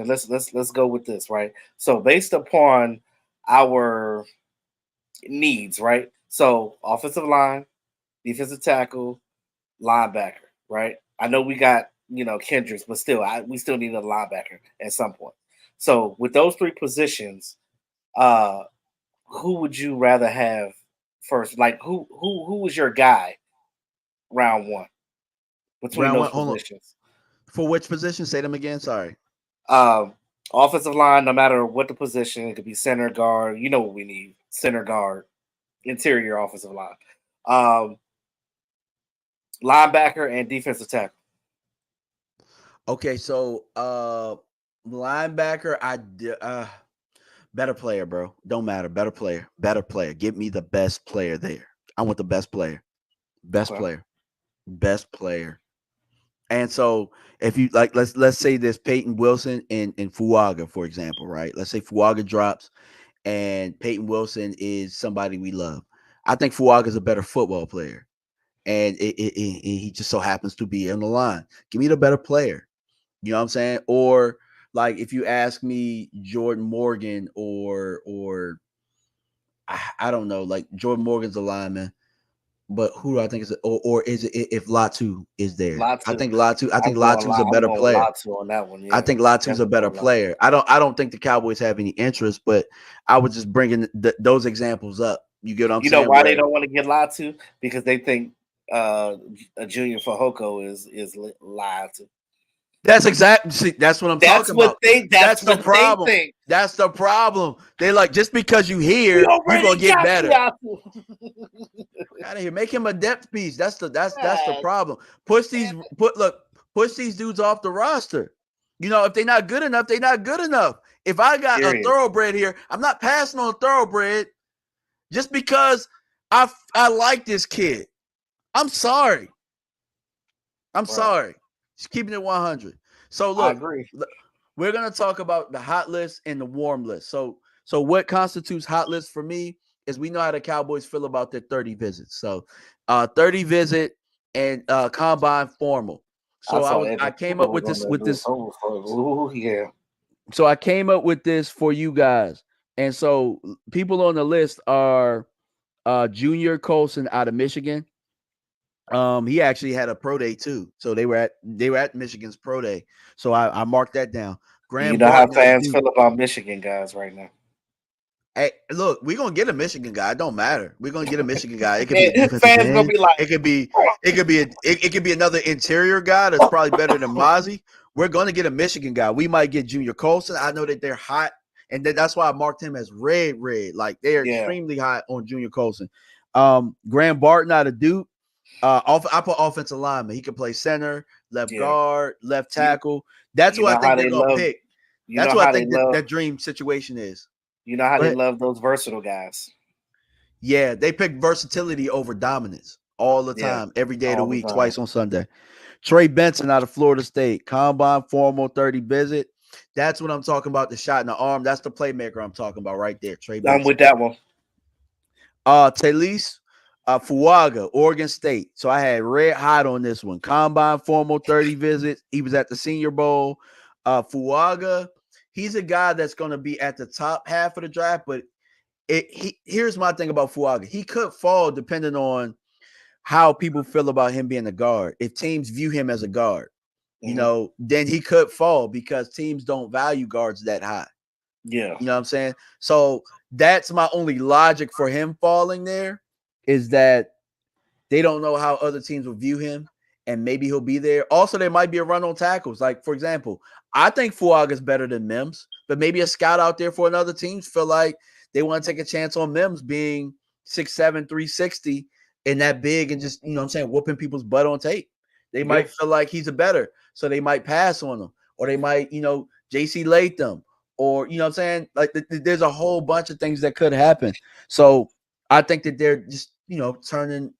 Let's go with this, right? So based upon our needs, right? So offensive line, defensive tackle, linebacker, right? I know we got, Kendricks, but still, we still need a linebacker at some point. So with those 3 positions, who would you rather have first? Like who was your guy round one between Round those one. Hold on. positions? For which position? Say them again. Sorry. Offensive line, no matter what the position, it could be center guard. You know what we need: center guard, interior offensive line, linebacker, and defensive tackle. Okay, so linebacker, better player, bro. Don't matter. Better player. Better player. Give me the best player there. I want the best player. Best Okay. player. Best player. And so if you like, let's say there's Peyton Wilson and Fuaga, for example, right? Let's say Fuaga drops and Peyton Wilson is somebody we love. I think Fuaga is a better football player. And he just so happens to be on the line. Give me the better player. You know what I'm saying? Or like if you ask me Jordan Morgan or I don't know, like Jordan Morgan's a lineman, but who do I think is or is it if Latu is there? Latu. I think Latu's a better player. Latu on that one, yeah. I think Latu's a better player. I don't think the Cowboys have any interest, but I was just bringing those examples up. You get what I'm saying? You know why they don't want to get Latu? Because they think a Junior Fehoko is Latu. That's exactly. See, that's what I'm talking about. That's the problem. That's the problem. They like just because you hear you're gonna get better. Out of here, make him a depth piece. That's the problem. Push these dudes off the roster. You know, if they're not good enough, they're not good enough. If I got a thoroughbred here, I'm not passing on a thoroughbred just because I like this kid. I'm sorry. Sorry. Just keeping it 100. So look, I agree. We're gonna talk about the hot list and the warm list. So what constitutes hot list for me is we know how the Cowboys feel about their 30 visits. So 30 visit and combine formal. So I came up with this yeah. So I came up with this for you guys. And so people on the list are Junior Colson out of Michigan. He actually had a pro day too. So they were at Michigan's pro day. So I marked that down. You know how fans feel about Michigan guys right now. Hey, look, we're gonna get a Michigan guy. It don't matter. We're gonna get a Michigan guy. It could be fans gonna be like, it could be another interior guy that's probably better than Mozzie. We're gonna get a Michigan guy. We might get Junior Colson. I know that they're hot, and that's why I marked him as red. Like they are extremely hot on Junior Colson. Graham Barton out of Duke. I put offensive lineman. He can play center, left guard, left tackle. That's what I think they're gonna pick. That's what I think that dream situation is. You know how they love those versatile guys. Yeah, they pick versatility over dominance all the time, every day of the week, twice on Sunday. Trey Benson out of Florida State, combine formal 30 visit. That's what I'm talking about. The shot in the arm. That's the playmaker I'm talking about right there. Trey Benson. I'm with that one. Talise Fuaga, Oregon State. So I had red hot on this one. Combine formal 30 visits. He was at the Senior Bowl. Fuaga, he's a guy that's going to be at the top half of the draft, but here's my thing about Fuaga. He could fall depending on how people feel about him being a guard. If teams view him as a guard, you know, then he could fall because teams don't value guards that high. Yeah. You know what I'm saying? So that's my only logic for him falling there is that they don't know how other teams will view him and maybe he'll be there. Also, there might be a run on tackles. Like, for example, I think Fuaga is better than Mims, but maybe a scout out there for another team feel like they want to take a chance on Mims being 6'7", 360 and that big and just, you know what I'm saying, whooping people's butt on tape. They might feel like he's a better, so they might pass on him. Or they might, you know, J.C. Latham. Or, you know what I'm saying? Like, there's a whole bunch of things that could happen. So I think that they're just, you know, turning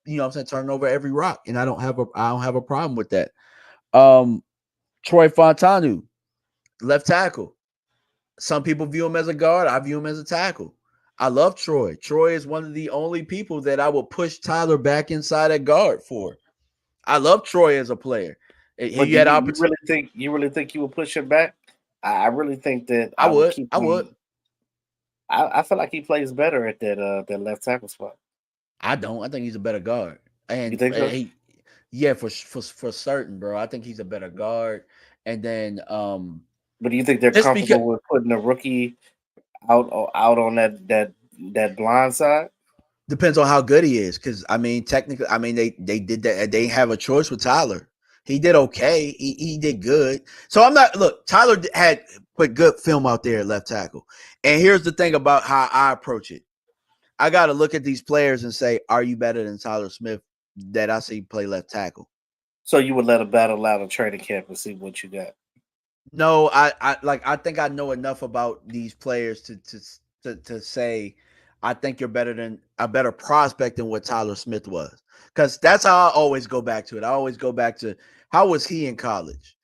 over every rock. And I don't have a problem with that. Troy Fontanu, left tackle. Some people view him as a guard. I view him as a tackle. I love Troy. Troy is one of the only people that I will push Tyler back inside at guard for. I love Troy as a player. But you really think you would push him back? I really think that I would. I feel like he plays better at that left tackle spot. I don't. I think he's a better guard. And you think so? For certain, bro. I think he's a better guard. And then but do you think they're comfortable with putting a rookie out on that blind side? Depends on how good he is, because I mean, technically, I mean they did that. They have a choice with Tyler. He did okay. He did good. So I'm not look. Tyler had put good film out there at left tackle. And here's the thing about how I approach it. I got to look at these players and say, are you better than Tyler Smith that I see play left tackle? So you would let a battle out of training camp and see what you got. No, I think I know enough about these players to say I think you're better than a better prospect than what Tyler Smith was. Because that's how I always go back to it. I always go back to how was he in college?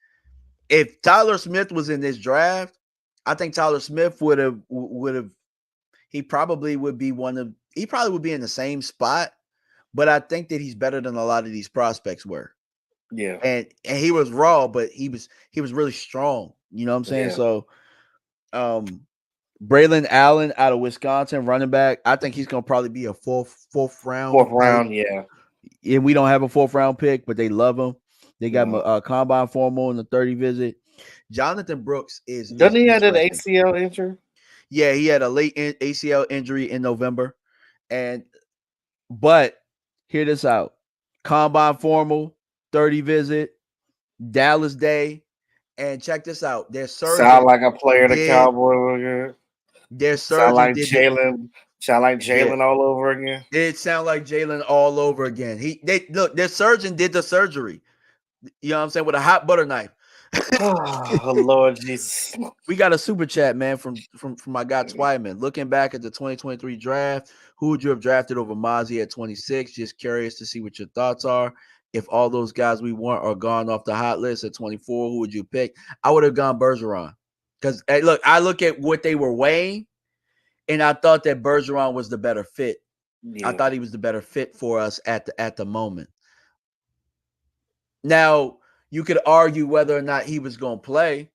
If Tyler Smith was in this draft, I think Tyler Smith would have he probably would be he probably would be in the same spot, but I think that he's better than a lot of these prospects were. Yeah. And he was raw, but he was really strong. You know what I'm saying? Yeah. So Braylon Allen out of Wisconsin, running back. I think he's gonna probably be a fourth round. Fourth round, yeah. And we don't have a 4th round pick, but they love him. They got him a combine formal in the 30 visit. Jonathan Brooks doesn't he have an ACL injury? Yeah, he had a late ACL injury in November. But hear this out. Combine formal, 30 visit, Dallas Day, and check this out. Their surgeon sound like a player the Cowboys. Their surgeon sound like Jalen all over again. It sound like Jalen all over again. Their surgeon did the surgery. You know what I'm saying, with a hot butter knife. Oh, Lord Jesus. We got a super chat, man, from my guy Twyman. Looking back at the 2023 draft, who would you have drafted over Mozzie at 26? Just curious to see what your thoughts are. If all those guys we want are gone off the hot list at 24, who would you pick? I would have gone Bergeron. Because, hey, look, I look at what they were weighing, and I thought that Bergeron was the better fit. Yeah. I thought he was the better fit for us at the moment. Now, you could argue whether or not he was going to play.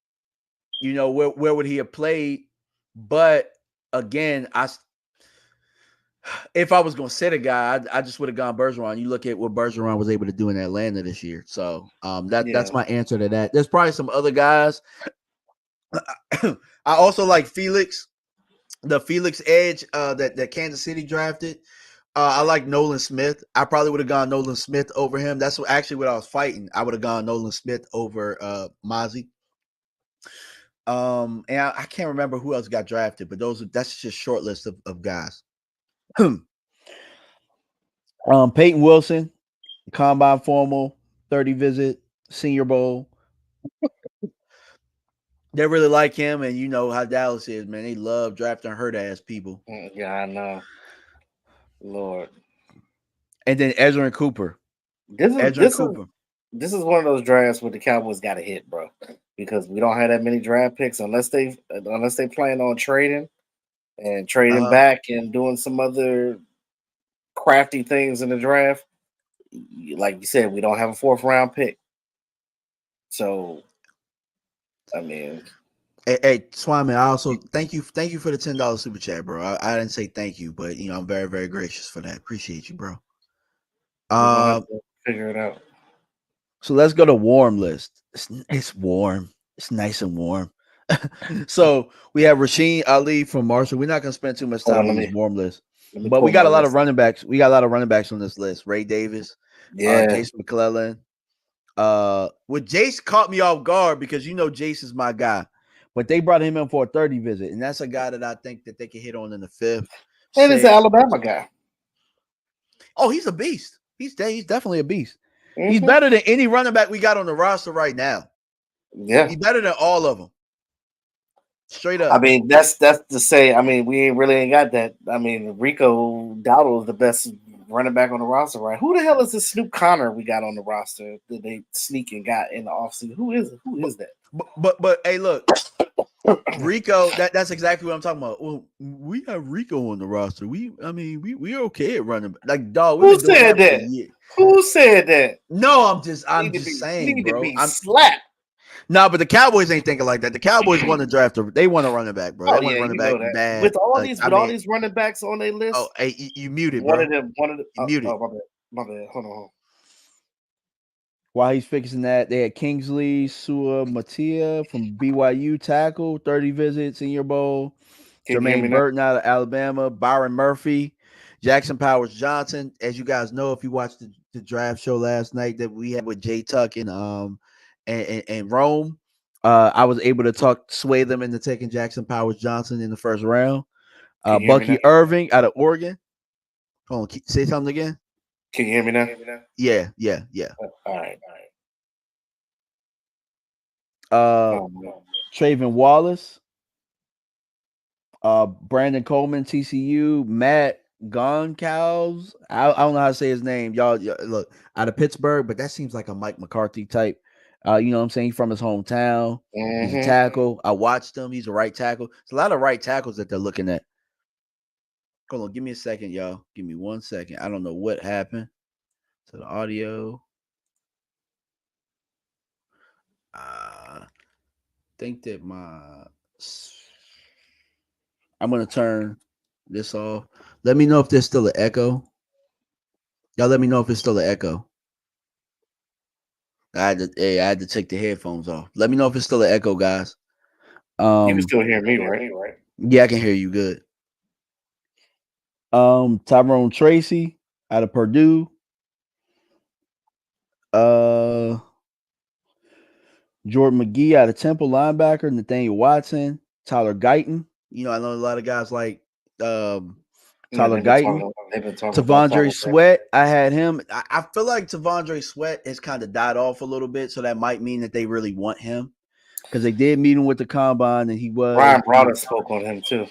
You know, where would he have played? But again, if I was going to sit a guy, I just would have gone Bergeron. You look at what Bergeron was able to do in Atlanta this year. So that's my answer to that. There's probably some other guys. I also like Felix, the Felix edge that Kansas City drafted. I like Nolan Smith. I probably would have gone Nolan Smith over him. That's actually what I was fighting. I would have gone Nolan Smith over Mozzie. And I can't remember who else got drafted, but that's just short list of guys. Peyton Wilson, combine formal, 30 visit, Senior Bowl. They really like him, and you know how Dallas is, man. They love drafting hurt ass people. Yeah, I know. Lord. And then Ezra and Cooper. This is one of those drafts where the Cowboys got to hit, bro, because we don't have that many draft picks unless they plan on trading back and doing some other crafty things in the draft. Like you said, we don't have a 4th round pick, so I mean. Hey, Swami, I also thank you for the $10 super chat, bro. I didn't say thank you, but I'm very, very gracious for that. Appreciate you, bro. Figure it out. So let's go to warm list. It's warm. It's nice and warm. So we have Rasheen Ali from Marshall. We're not gonna spend too much time on this warm list, but we got a lot of running backs. We got a lot of running backs on this list. Ray Davis, Jace McClellan. Jace caught me off guard because Jace is my guy. But they brought him in for a 30 visit, and that's a guy that I think that they can hit on in the 5th. And it's an Alabama guy. Oh, he's a beast. He's definitely a beast. Mm-hmm. He's better than any running back we got on the roster right now. Yeah, he's better than all of them. Straight up. I mean, that's to say. I mean, we ain't got that. I mean, Rico Dowdle is the best running back on the roster, right? Who the hell is this Snoop Connor we got on the roster that they sneak and got in the offseason? Who is it? Who is that? But hey, look, Rico. That's exactly what I'm talking about. Well, we have Rico on the roster. We okay at running. Like, dog. Who said that? Who said that? No, I'm just saying, bro. I'm slapped. No, but the Cowboys ain't thinking like that. The Cowboys want to draft they want a running back, bro. They want a running back bad. With all these running backs on their list. Oh, hey, you muted, bro. You muted. Oh, my bad. Hold on. While he's fixing that, they had Kingsley Sua Matia from BYU tackle, 30 visits in your bowl. Jermaine Burton out of Alabama, Byron Murphy. Jackson Powers Johnson, as you guys know, if you watched the draft show last night that we had with Jay Tuck and Rome, I was able to sway them into taking Jackson Powers Johnson in the first round. Bucky Irving out of Oregon. Hold on, say something again. Can you hear me now? Yeah. All right. Trayvon Wallace, Brandon Coleman, TCU, Matt Goncalves. I don't know how to say his name. Y'all look out of Pittsburgh, but that seems like a Mike McCarthy type. You know what I'm saying? He's from his hometown. He's a tackle. I watched him. He's a right tackle. It's a lot of right tackles that they're looking at. Hold on, give me a second, y'all. Give me 1 second. I don't know what happened to the audio. I think that I'm gonna turn this off. Let me know if there's still an echo. Y'all let me know if it's still an echo. I had to take the headphones off. Let me know if it's still an echo, guys. You can still hear me, right? Yeah, I can hear you good. Tyrone Tracy out of Purdue. Jordan McGee out of Temple, linebacker. Nathaniel Watson, Tyler Guyton. You know, I know a lot of guys like Tyler Guyton. Tavondre Sweat. I had him. I feel like Tavondre Sweat has kind of died off a little bit, so that might mean that they really want him because they did meet him with the combine, and he was. Ryan Browder spoke on him too.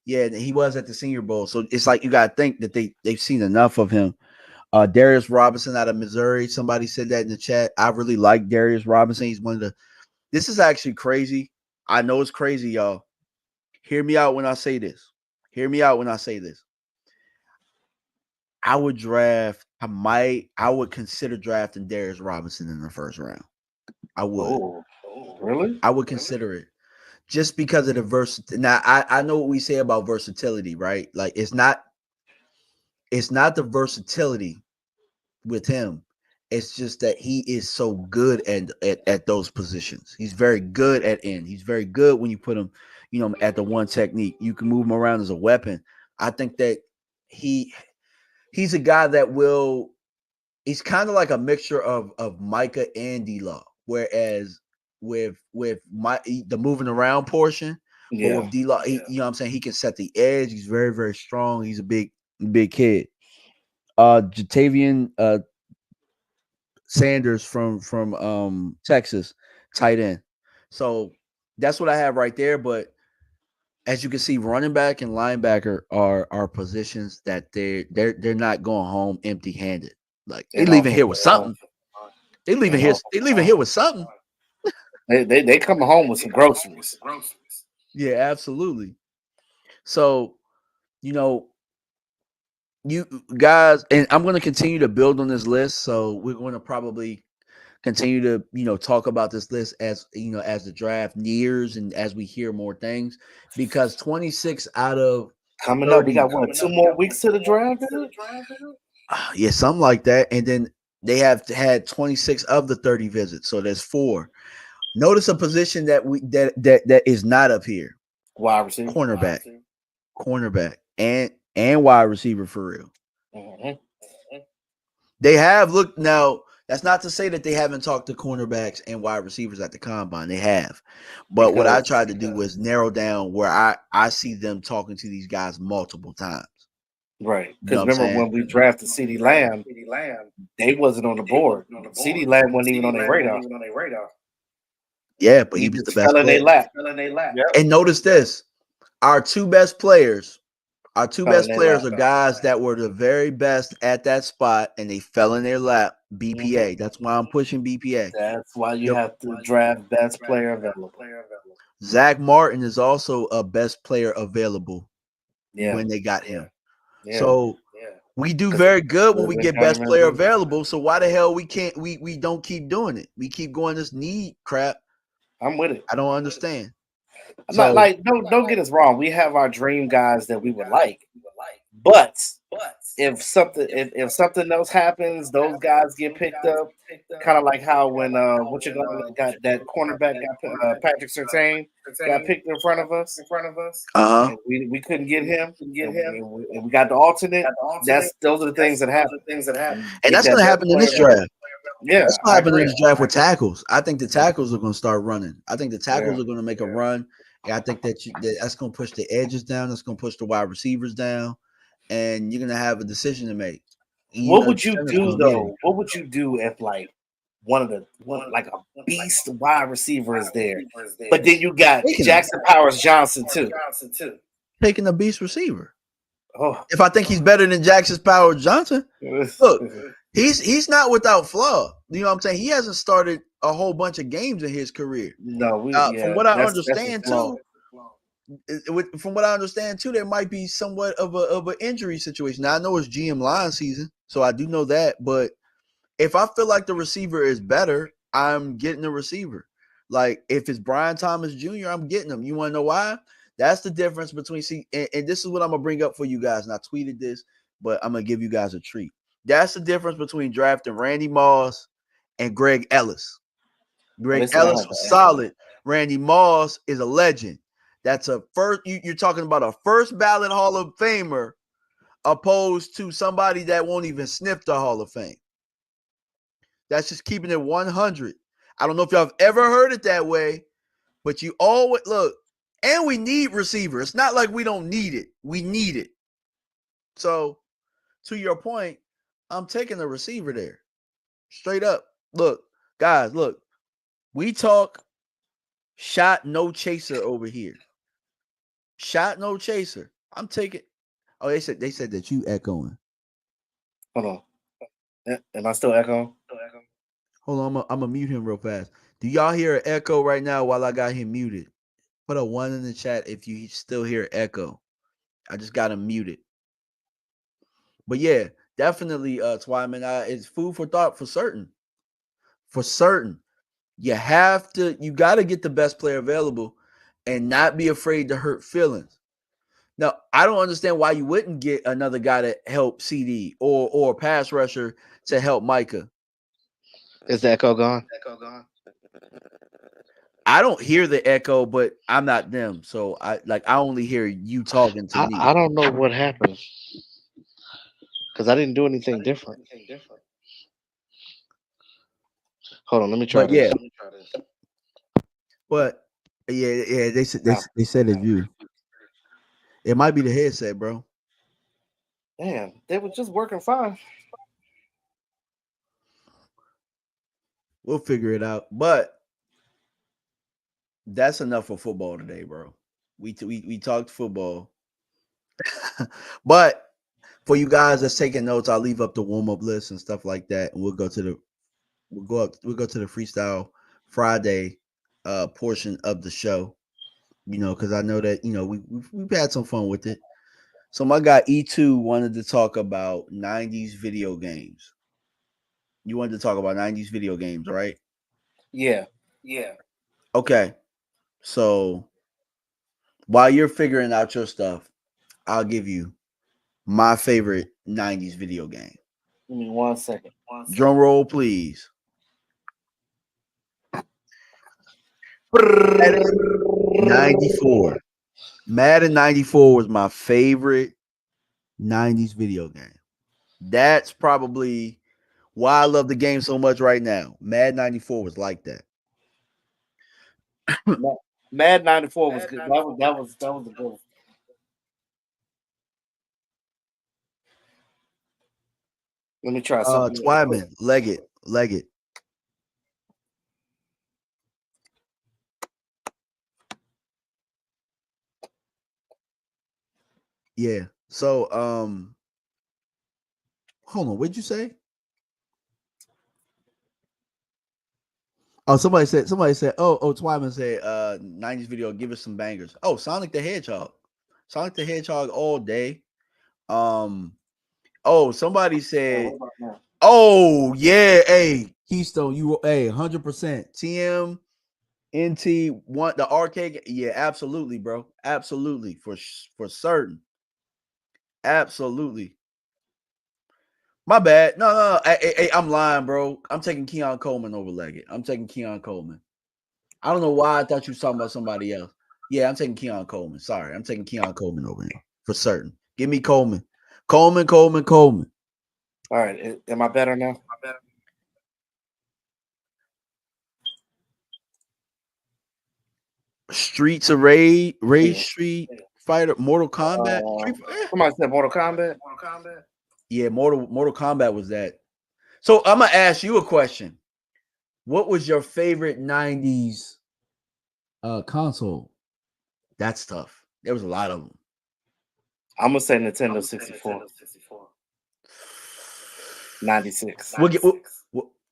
Yeah, he was at the Senior Bowl, so it's like you got to think that they've seen enough of him. Darius Robinson out of Missouri. Somebody said that in the chat. I really like Darius Robinson. He's one of the. This is actually crazy. I know it's crazy, y'all. Hear me out when I say this. I would draft. I would consider drafting Darius Robinson in the first round. I would. Oh, really? I would consider it just because of the versatility. Now, I know what we say about versatility, right? Like it's not the versatility with him. It's just that he is so good at those positions. He's very good at end. He's very good when you put him, at the one technique. You can move him around as a weapon. I think that he's a guy that he's kind of like a mixture of Micah and D-Law. Whereas with the moving around portion, but with D-Law, you know what I'm saying? He can set the edge. He's very, very strong. He's a big kid. Jatavian Sanders from Texas, tight end. So that's what I have right there. But as you can see, running back and linebacker are positions that they're not going home empty-handed. Like they leaving here with something. They leaving here with something. They coming home with some groceries. Yeah, absolutely. So, you guys, and I'm going to continue to build on this list. So we're going to probably continue to, talk about this list as the draft nears and as we hear more things, because 26 out of coming 30, up, we got 2 more weeks to the draft. Yeah, something like that. And then they have had 26 of the 30 visits, so there's 4. Notice a position that is not up here. Wide receiver, cornerback, and wide receiver for real. Mm-hmm. They have looked now. That's not to say that they haven't talked to cornerbacks and wide receivers at the combine. They have, but what I tried to do was narrow down where I see them talking to these guys multiple times. Right, because remember when we drafted CeeDee Lamb, they wasn't on the board. CeeDee Lamb wasn't even on their radar. Yeah, but he was the best player. Yep. And notice this: our 2 best players. Our 2 best players are guys that were the very best at that spot, and they fell in their lap. BPA. Mm-hmm. That's why I'm pushing BPA. That's why you have to draft best player available. Zach Martin is also a best player available when they got him. Yeah. So we do very good when we get best player available. So why the hell we can't we don't keep doing it? We keep going this need crap. I'm with it. I don't understand. So, not like don't get us wrong. We have our dream guys that we would like, but if something else happens, those guys get picked up. Kind of like how when what you got that cornerback got Patrick Surtain got picked in front of us, Uh-huh. and we couldn't get him, and we got the alternate. Those are the things that happen. And Get that's that gonna best happen in player this back. draft. Yeah, That's gonna I happen in agree. this draft with tackles. I think the tackles are gonna start running. I think the tackles Yeah. are gonna make a run. And I think that's gonna push the edges down. That's gonna push the wide receivers down, and you're gonna have a decision to make. And you What know the would you defender's do gonna get him. though? What would you do if like one like a beast wide receiver is there, but then you got Taking him, Jackson Powers Johnson too? taking a beast receiver. Oh, If I think he's better than Jackson Power Johnson, look, he's not without flaw. You know what I'm saying? He hasn't started a whole bunch of games in his career. no, From what I that's a understand flaw. from what I understand too, there might be somewhat of an injury situation. Now I know it's GM line season, so I do know that. But if I feel like the receiver is better, I'm getting the receiver. Like if it's Brian Thomas Jr., I'm getting him. You want to know why? That's the difference between and this is what I'm gonna bring up for you guys. And I tweeted this, but I'm gonna give you guys a treat. That's the difference between drafting Randy Moss and Greg Ellis. Greg Ellis was solid. Randy Moss is a legend. That's a first. You're talking about a first ballot Hall of Famer, opposed to somebody that won't even sniff the Hall of Fame. That's just keeping it 100. I don't know if y'all have ever heard it that way, but you always look. And we need receiver. It's not like we don't need it. We need it. So, to your point, I'm taking the receiver there. Straight up. Look, guys, look. We talk shot no chaser over here. Shot no chaser. I'm taking. Oh, they said that you echoing. Hold on. Am I still echoing? Hold on, I'm gonna mute him real fast. Do y'all hear an echo right now while I got him muted? Put a 1 in the chat if you still hear echo. I just got him muted. But yeah, definitely, Twyman, it's food for thought for certain. For certain. You got to get the best player available and not be afraid to hurt feelings. Now, I don't understand why you wouldn't get another guy to help CD or a pass rusher to help Micah. Is the echo gone? I don't hear the echo, but I'm not them. So I only hear you talking to me. I don't know what happened because I didn't do anything different. Hold on, let me try But yeah, this. but yeah, they said it's you. It might be the headset, bro. Man, they were just working fine. We'll figure it out. But that's enough for football today, bro. We talked football. But for you guys that's taking notes, I'll leave up the warm-up list and stuff like that. And we'll go to the freestyle Friday portion of the show. You know, because I know that, you know, we've had some fun with it. So my guy E2 wanted to talk about 90s video games. You wanted to talk about 90s video games, right? Yeah. Okay. So while you're figuring out your stuff, I'll give you my favorite 90s video game. Give me 1 second. Drum roll, please. Madden 94. Madden 94 was my favorite 90s video game. That's probably why I love the game so much right now. Madden 94 was like that. Mad 94 was good. That was a good one. Let me try something. Twyman, leg it. Yeah. So hold on, what'd you say? Oh, somebody said, Twyman said, 90s video, give us some bangers. Oh, Sonic the Hedgehog. Sonic the Hedgehog all day. Somebody said, oh, yeah, hey, Keystone, 100%. TM, NT, want the arcade. Yeah, absolutely, bro. Absolutely, for certain. Absolutely. My bad. No. I'm lying, bro. I'm taking Keon Coleman over Leggett. I'm taking Keon Coleman. I don't know why I thought you were talking about somebody else. Yeah, I'm taking Keon Coleman. Sorry, I'm taking Keon Coleman over him for certain. Give me Coleman. Coleman. All right, am I better now? Streets of Rage, Street Fighter, Mortal Kombat. Somebody said Mortal Kombat. Yeah, Mortal Kombat was that. So I'm gonna ask you a question. What was your favorite '90s console? That's tough. There was a lot of them. I'm gonna say Nintendo 64. 96.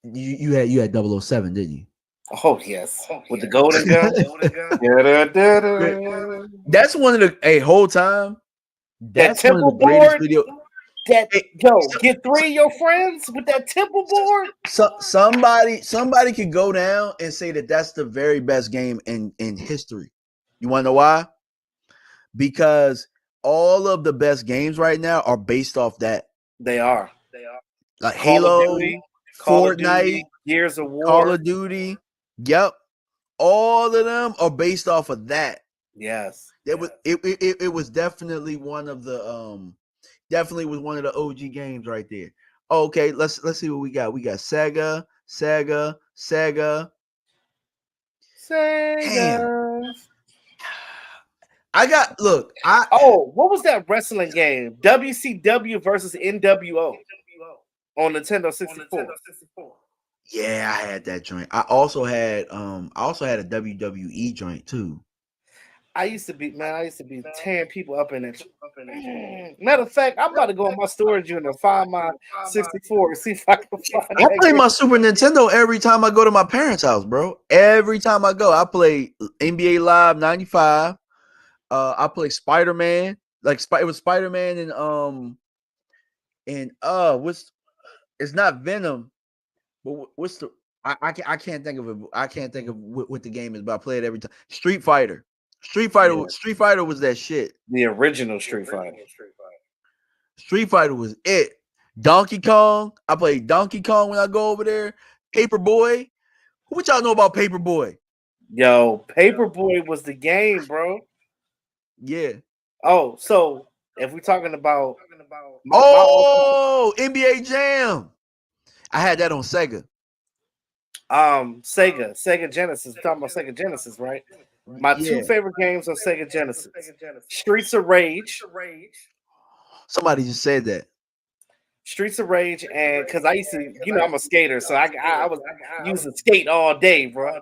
You had 007, didn't you? Oh yes, with the golden gun. That's one of the whole time. That's that one of the temple greatest board. video. Get 3 of your friends with that temple board. Somebody could go down and say that that's the very best game in history. You want to know why? Because all of the best games right now are based off that. They are. Like Halo, Fortnite, Gears of War, Call of Duty. Yep. All of them are based off of that. Yes. It was definitely one of the OG games right there. Okay, let's see what we got. We got Sega. Damn. What was that wrestling game? WCW versus NWO on Nintendo 64. Yeah, I had that joint. I also had a WWE joint too. I used to be tearing people up in it. Matter of fact, I'm about to go on my storage unit and find my 64 and see if I can find it. I play my Super Nintendo every time I go to my parents' house, bro. Every time I go, I play NBA Live 95. I play Spider-Man. It was Spider-Man and it's not Venom, but what's the I can't think of it. I can't think of what the game is, but I play it every time. Street Fighter was that shit. The original Street Fighter. Street Fighter was it. Donkey Kong. I play Donkey Kong when I go over there. Paperboy. What y'all know about Paperboy? Yo, Paperboy was the game, bro. Yeah. Oh, so if we're talking about NBA Jam. I had that on Sega. Sega Genesis. We're talking about Sega Genesis, right? My two favorite games on Sega Genesis. Streets of Rage. Somebody just said that. Streets of Rage, and because I used to, I'm a skater, so I was using skate all day, bro.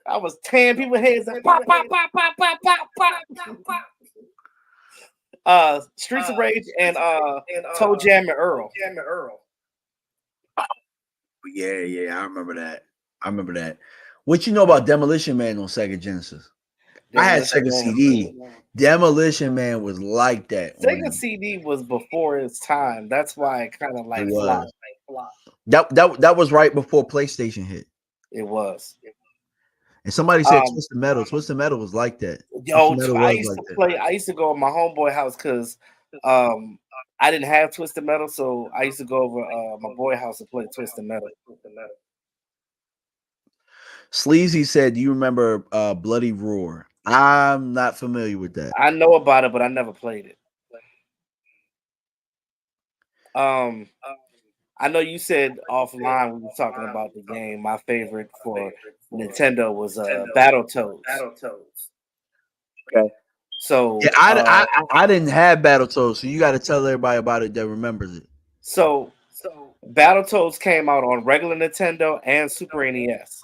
I was tearing people's heads up. Pop, pop, pop, pop, pop, pop, pop. Streets of Rage and Toe Jam and Earl. Yeah, I remember that. What you know about Demolition Man on Sega Genesis? I had Sega CD. Demolition Man was like that. Sega CD was before its time. That's why it kind of like flopped. That was right before PlayStation hit. It was. And somebody said Twisted Metal. Twisted Metal was like that. Yo, I used to go to my homeboy house because I didn't have Twisted Metal, so I used to go over my boy house to play Twisted Metal. Sleazy said, "Do you remember Bloody Roar?" I'm not familiar with that. I know about it, but I never played it. I know you said offline when we were talking about the game. My favorite for Nintendo was Battletoads. Okay. So yeah, I didn't have Battletoads, so you got to tell everybody about it that remembers it. So Battletoads came out on regular Nintendo and Super NES.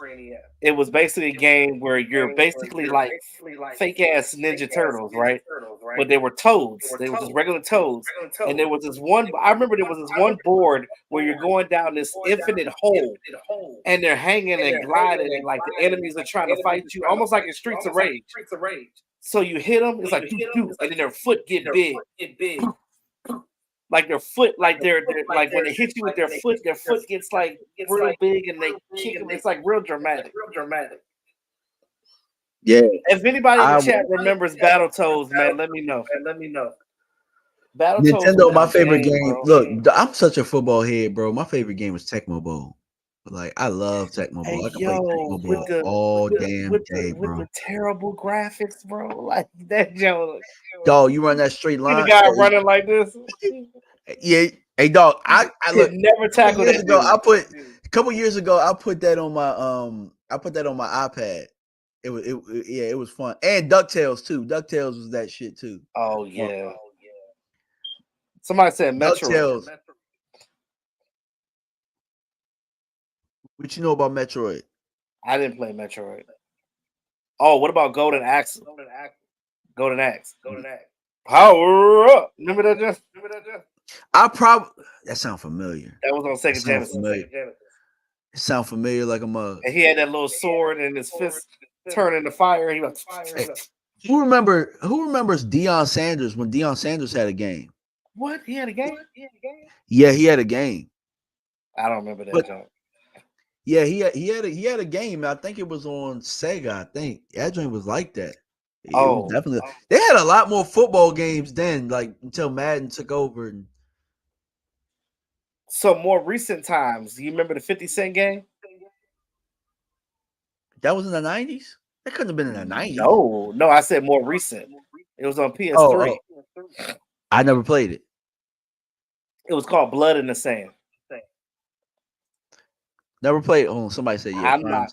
It was basically a game where you're basically like fake ass Ninja Turtles, right? But they were toads. They were just regular toads. And there was this one. I remember there was this one board where you're going down this infinite hole, and they're hanging and gliding, and like the enemies are trying to fight you, almost like in Streets of Rage. So you hit them, it's like doo doo, and then their foot get big. Like their foot, like they're like when they hit you with their foot gets like real big, and they kick them. It's like real dramatic. Yeah. If anybody in the chat remembers Battletoads, man, let me know. Battletoads Nintendo, was my my favorite game, game. bro. Look, I'm such a football head, bro. My favorite game was Tecmo Bowl. Like I love Tecmo Hey Bowl. I can play yo, Tecmo Bowl all damn day, with bro. the terrible graphics, bro. Like that joke. Dog, you run that straight See the line. guy running like this. Yeah, hey dog. I Could look never a couple tackle years that ago. dude. A couple years ago. I put that on my I put that on my iPad. It was fun. And DuckTales too. DuckTales was that shit too. Oh yeah. Somebody said Metroid. DuckTales. What you know about Metroid? I didn't play Metroid. Oh, what about Golden Axe? Golden Axe. Power up. Remember that? Just I probably that sound familiar. that was on That Sega sound Genesis. familiar. It sound familiar like a mug. And he had that little sword and his fist turning to fire. And he was Hey, who remembers Deion Sanders when Deion Sanders had a game? what? He had a game? Yeah, he had a game. I don't remember that. But Joke. yeah, he had a game. I think it was on Sega. I think that joint was like that. It was definitely. They had a lot more football games then, like until Madden took over. And So more recent times, you remember the 50 Cent game? that was in the 90s. That couldn't have been in the 90s. No, I said more recent. It was on PS3. Oh. I never played it. It was called Blood in the Sand. Never played. Oh, somebody said yeah. I'm not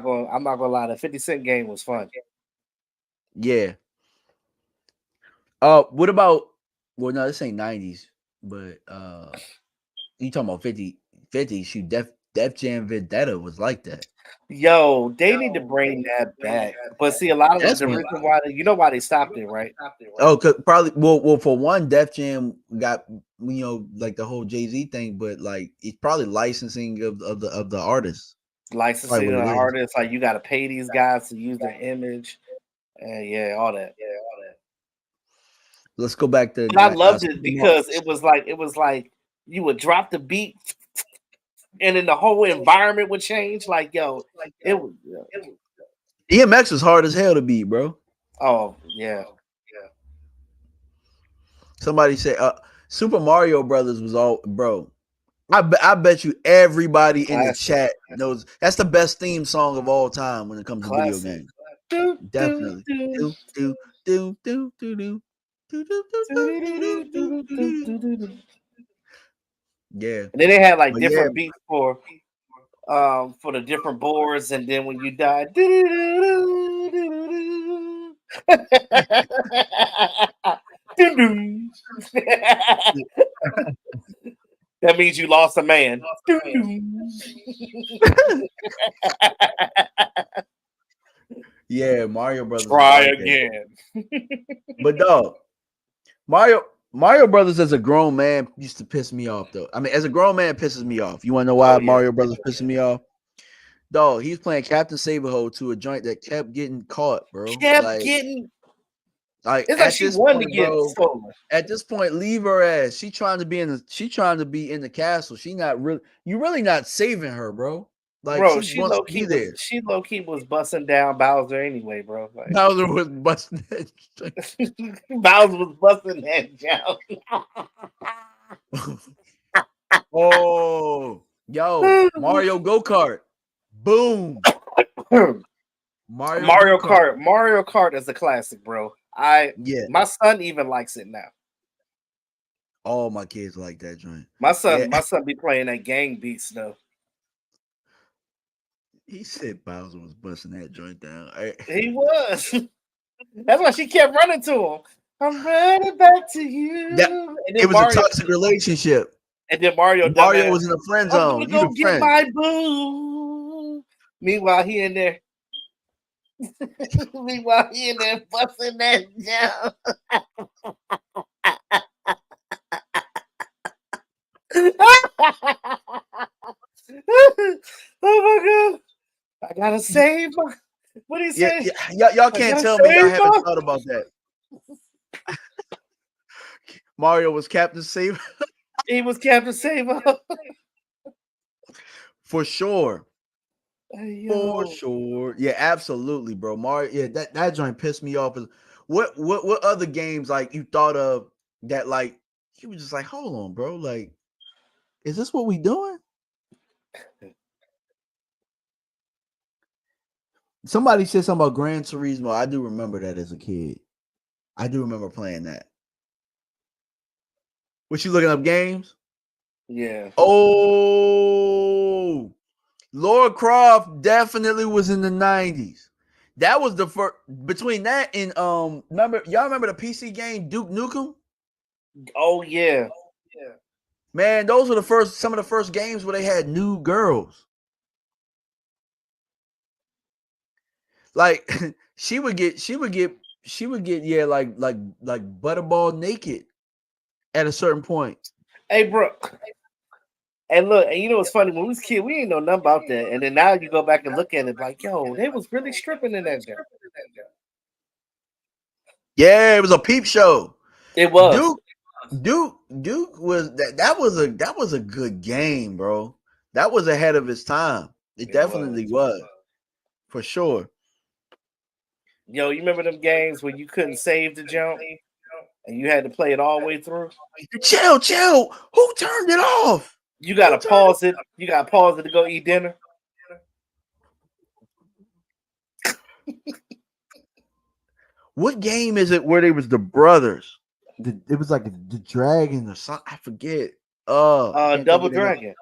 gonna lie. The 50 Cent game was fun. Yeah. What about? Well, no, this ain't 90s, but you talking about 50? Shoot, Def Jam Vendetta was like that. Yo, they need to bring that back. But see, a lot of the reason why you know why they stopped it, right? Oh, probably. Well, for one, Def Jam got like the whole Jay-Z thing, but like it's probably licensing of the artists. Licensing the artists, like you got to pay these guys to use their image, and yeah, all that. Let's go back to. But I loved it because it was like you would drop the beat, and then the whole environment would change. Like it was. DMX was hard as hell to beat, bro. Oh yeah. Somebody said Super Mario Brothers was all, bro. I bet you everybody in the chat knows that's the best theme song of all time when it comes to video games. Definitely. Yeah. And then they had like different beats for the different boards, and then when you die, that means you lost a man. Yeah, Mario Brothers. Try again. But dog, Mario Brothers as a grown man used to piss me off though. I mean, as a grown man, it pisses me off. You want to know why Mario Brothers pisses me off? Dog, he's playing Captain Saberho to a joint that kept getting caught, bro. Like it's like she wanted to get stolen. At this point, leave her ass. She trying to be in the castle. She not really. You really not saving her, bro. Like, bro, she wants to be there. She low key was busting down Bowser anyway, bro. Like, Bowser was busting that. Bowser was busting that down. Oh, yo, Mario Go-Kart. Boom. Mario Kart. Mario Kart is a classic, bro. My son even likes it now. All my kids like that joint. My son be playing that gang beats though. He said Bowser was busting that joint down. He was. That's why she kept running to him. I'm running back to you. It was a toxic relationship. And then Mario was in the friend zone. I'm gonna go get my boo. Meanwhile, he in there. Busting that down. Oh my god! I gotta save my. What do you say? Y'all can't tell me I haven't thought about that. Mario was Captain Saber. He was Captain Saber. For sure. For sure. Yeah, absolutely, bro. Mario, yeah, that joint pissed me off. What other games like you thought of that like he was just like, hold on, bro. Like, is this what we doing? Somebody said something about Gran Turismo. I do remember that as a kid. I do remember playing that. Was you looking up games? Yeah. Oh, Laura Croft definitely was in the 90s. That was the first between that and remember the PC game Duke Nukem? Oh yeah. Man, those were some of the first games where they had new girls. Like she would get yeah, like butterball naked at a certain point. Hey, bro. And look, and you know what's funny? When we was kids, we ain't know nothing about that. And then now you go back and look at it, like, yo, they was really stripping in that joint. Yeah, it was a peep show. It was. Duke was that was a good game, bro. That was ahead of its time. It definitely was. For sure. Yo, you remember them games where you couldn't save the jump and you had to play it all the way through? Chill. Who turned it off? You gotta pause it. You gotta pause it to go eat dinner. What game is it where they was the brothers? It was like the dragon or something. I forget. Double Dragon.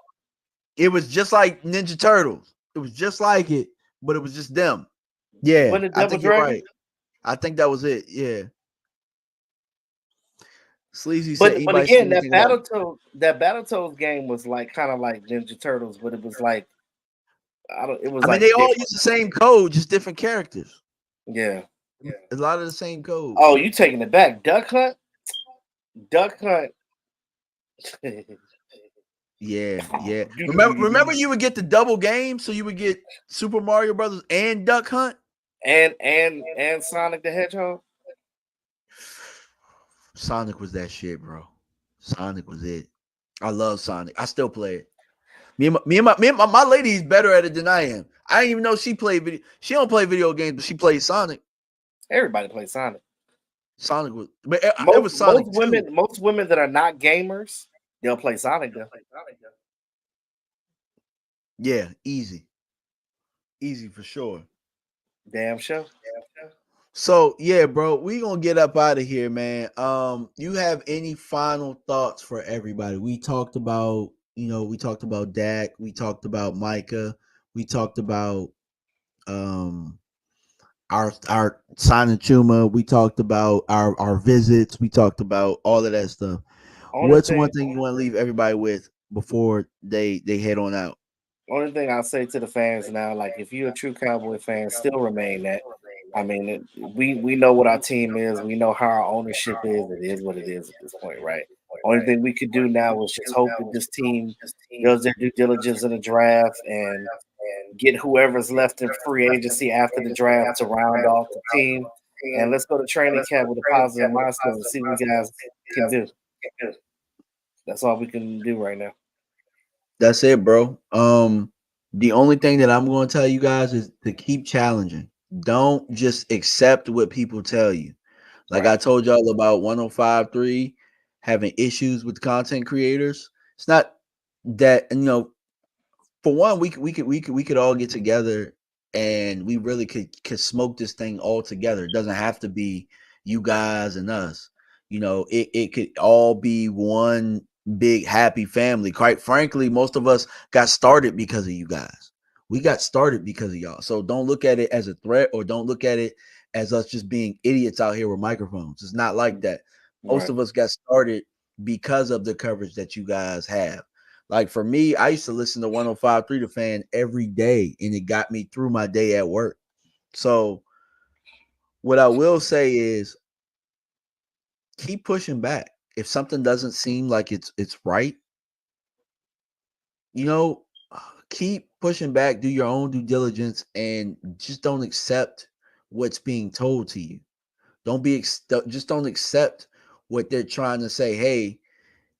It was just like Ninja Turtles. It was just like it, but it was just them. Yeah, I think you're right. I think that was it. Yeah. Sleazy said, but again, that Battletoads game was like kind of like Ninja Turtles, but it was like they all use the same code, just different characters. Yeah. A lot of the same code. Oh, you taking it back? Duck Hunt. Yeah. Remember you would get the double game, so you would get Super Mario Brothers and Duck Hunt and Sonic the Hedgehog. Sonic was that shit, bro. Sonic was it. I love Sonic. I still play it. Me and my lady's better at it than I am. I didn't even know she played video. She don't play video games, but she plays Sonic. Everybody plays Sonic. Sonic was, but it was Sonic. Most women that are not gamers, they'll play Sonic though. Yeah, easy for sure. Damn show. So yeah, bro, we gonna get up out of here, man. You have any final thoughts for everybody? We talked about Dak, we talked about Micah, we talked about our signing Chuma, we talked about our visits, we talked about all of that stuff. What's one thing you want to leave everybody with before they head on out? Only thing I'll say to the fans now, like if you're a true Cowboy fan, still remain that. I mean, we know what our team is. We know how our ownership is. It is what it is at this point, right? Only thing we could do now is just hope that this team does their due diligence in the draft and get whoever's left in free agency after the draft to round off the team. And let's go to training camp with a positive mindset and see what you guys can do. That's all we can do right now. That's it, bro. The only thing that I'm going to tell you guys is to keep challenging. Don't just accept what people tell you. Like I told y'all about 105.3 having issues with content creators. It's not that, for one, we could all get together and we really could smoke this thing all together. It doesn't have to be you guys and us. It could all be one big happy family. Quite frankly, most of us got started because of you guys. We got started because of y'all. So don't look at it as a threat or don't look at it as us just being idiots out here with microphones. It's not like that. Most of us got started because of the coverage that you guys have. Like for me, I used to listen to 105.3 The Fan every day, and it got me through my day at work. So what I will say is keep pushing back. If something doesn't seem like it's right, keep pushing back, do your own due diligence, and just don't accept what's being told to you. Just don't accept what they're trying to say. Hey,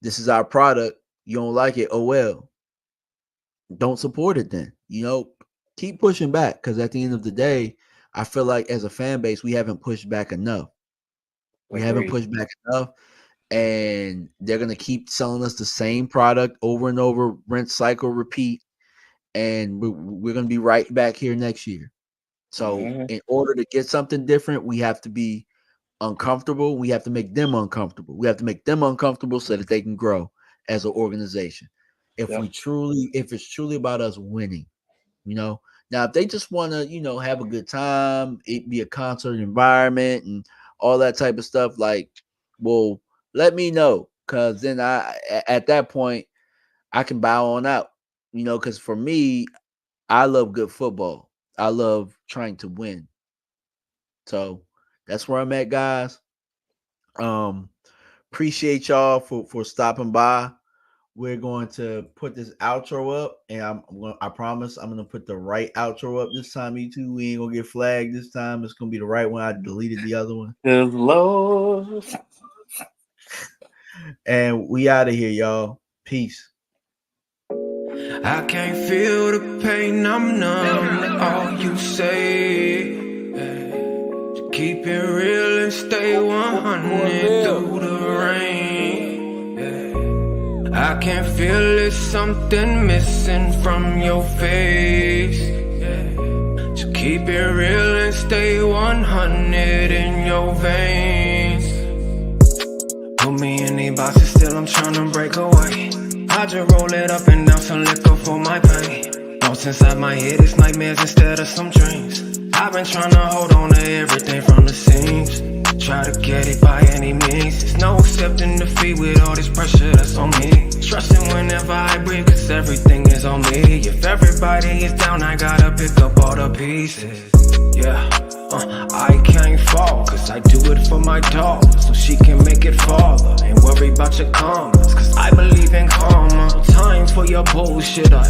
this is our product. You don't like it? Oh, well, don't support it then. Keep pushing back because at the end of the day, I feel like as a fan base, we haven't pushed back enough. We haven't pushed back enough. and they're going to keep selling us the same product over and over, rinse, cycle, repeat, and we're going to be right back here next year. So in order to get something different, we have to be uncomfortable. We have to make them uncomfortable. We have to make them uncomfortable so that they can grow as an organization. If it's truly about us winning, Now, if they just want to, have a good time, it be a concert environment and all that type of stuff, like, well, let me know, because then at that point, I can bow on out, because for me, I love good football. I love trying to win. So that's where I'm at, guys. Appreciate y'all for stopping by. We're going to put this outro up, and I promise I'm gonna put the right outro up this time. E2, we ain't gonna get flagged this time. It's gonna be the right one. I deleted the other one. Good Lord. And we out of here, y'all. Peace. I can't feel the pain, I'm numb to all you say. Just keep it real and stay 100 through the rain. I can feel there's something missing from your face. Just keep it real and stay 100 in your veins. Put me in these boxes, still I'm trying to break away. I just roll it up and down some liquor for my pain. Thoughts inside my head, it's nightmares instead of some dreams. I've been trying to hold on to everything from the seams. Try to get it by any means. There's no accepting defeat with all this pressure that's on me. Trusting whenever I breathe, cause everything is on me. If everybody is down, I gotta pick up all the pieces. Yeah, I can't fall, cause I do it for my dog, so she can make it fall. Ain't worry about your comments, cause I believe in karma. No time for your bullshit or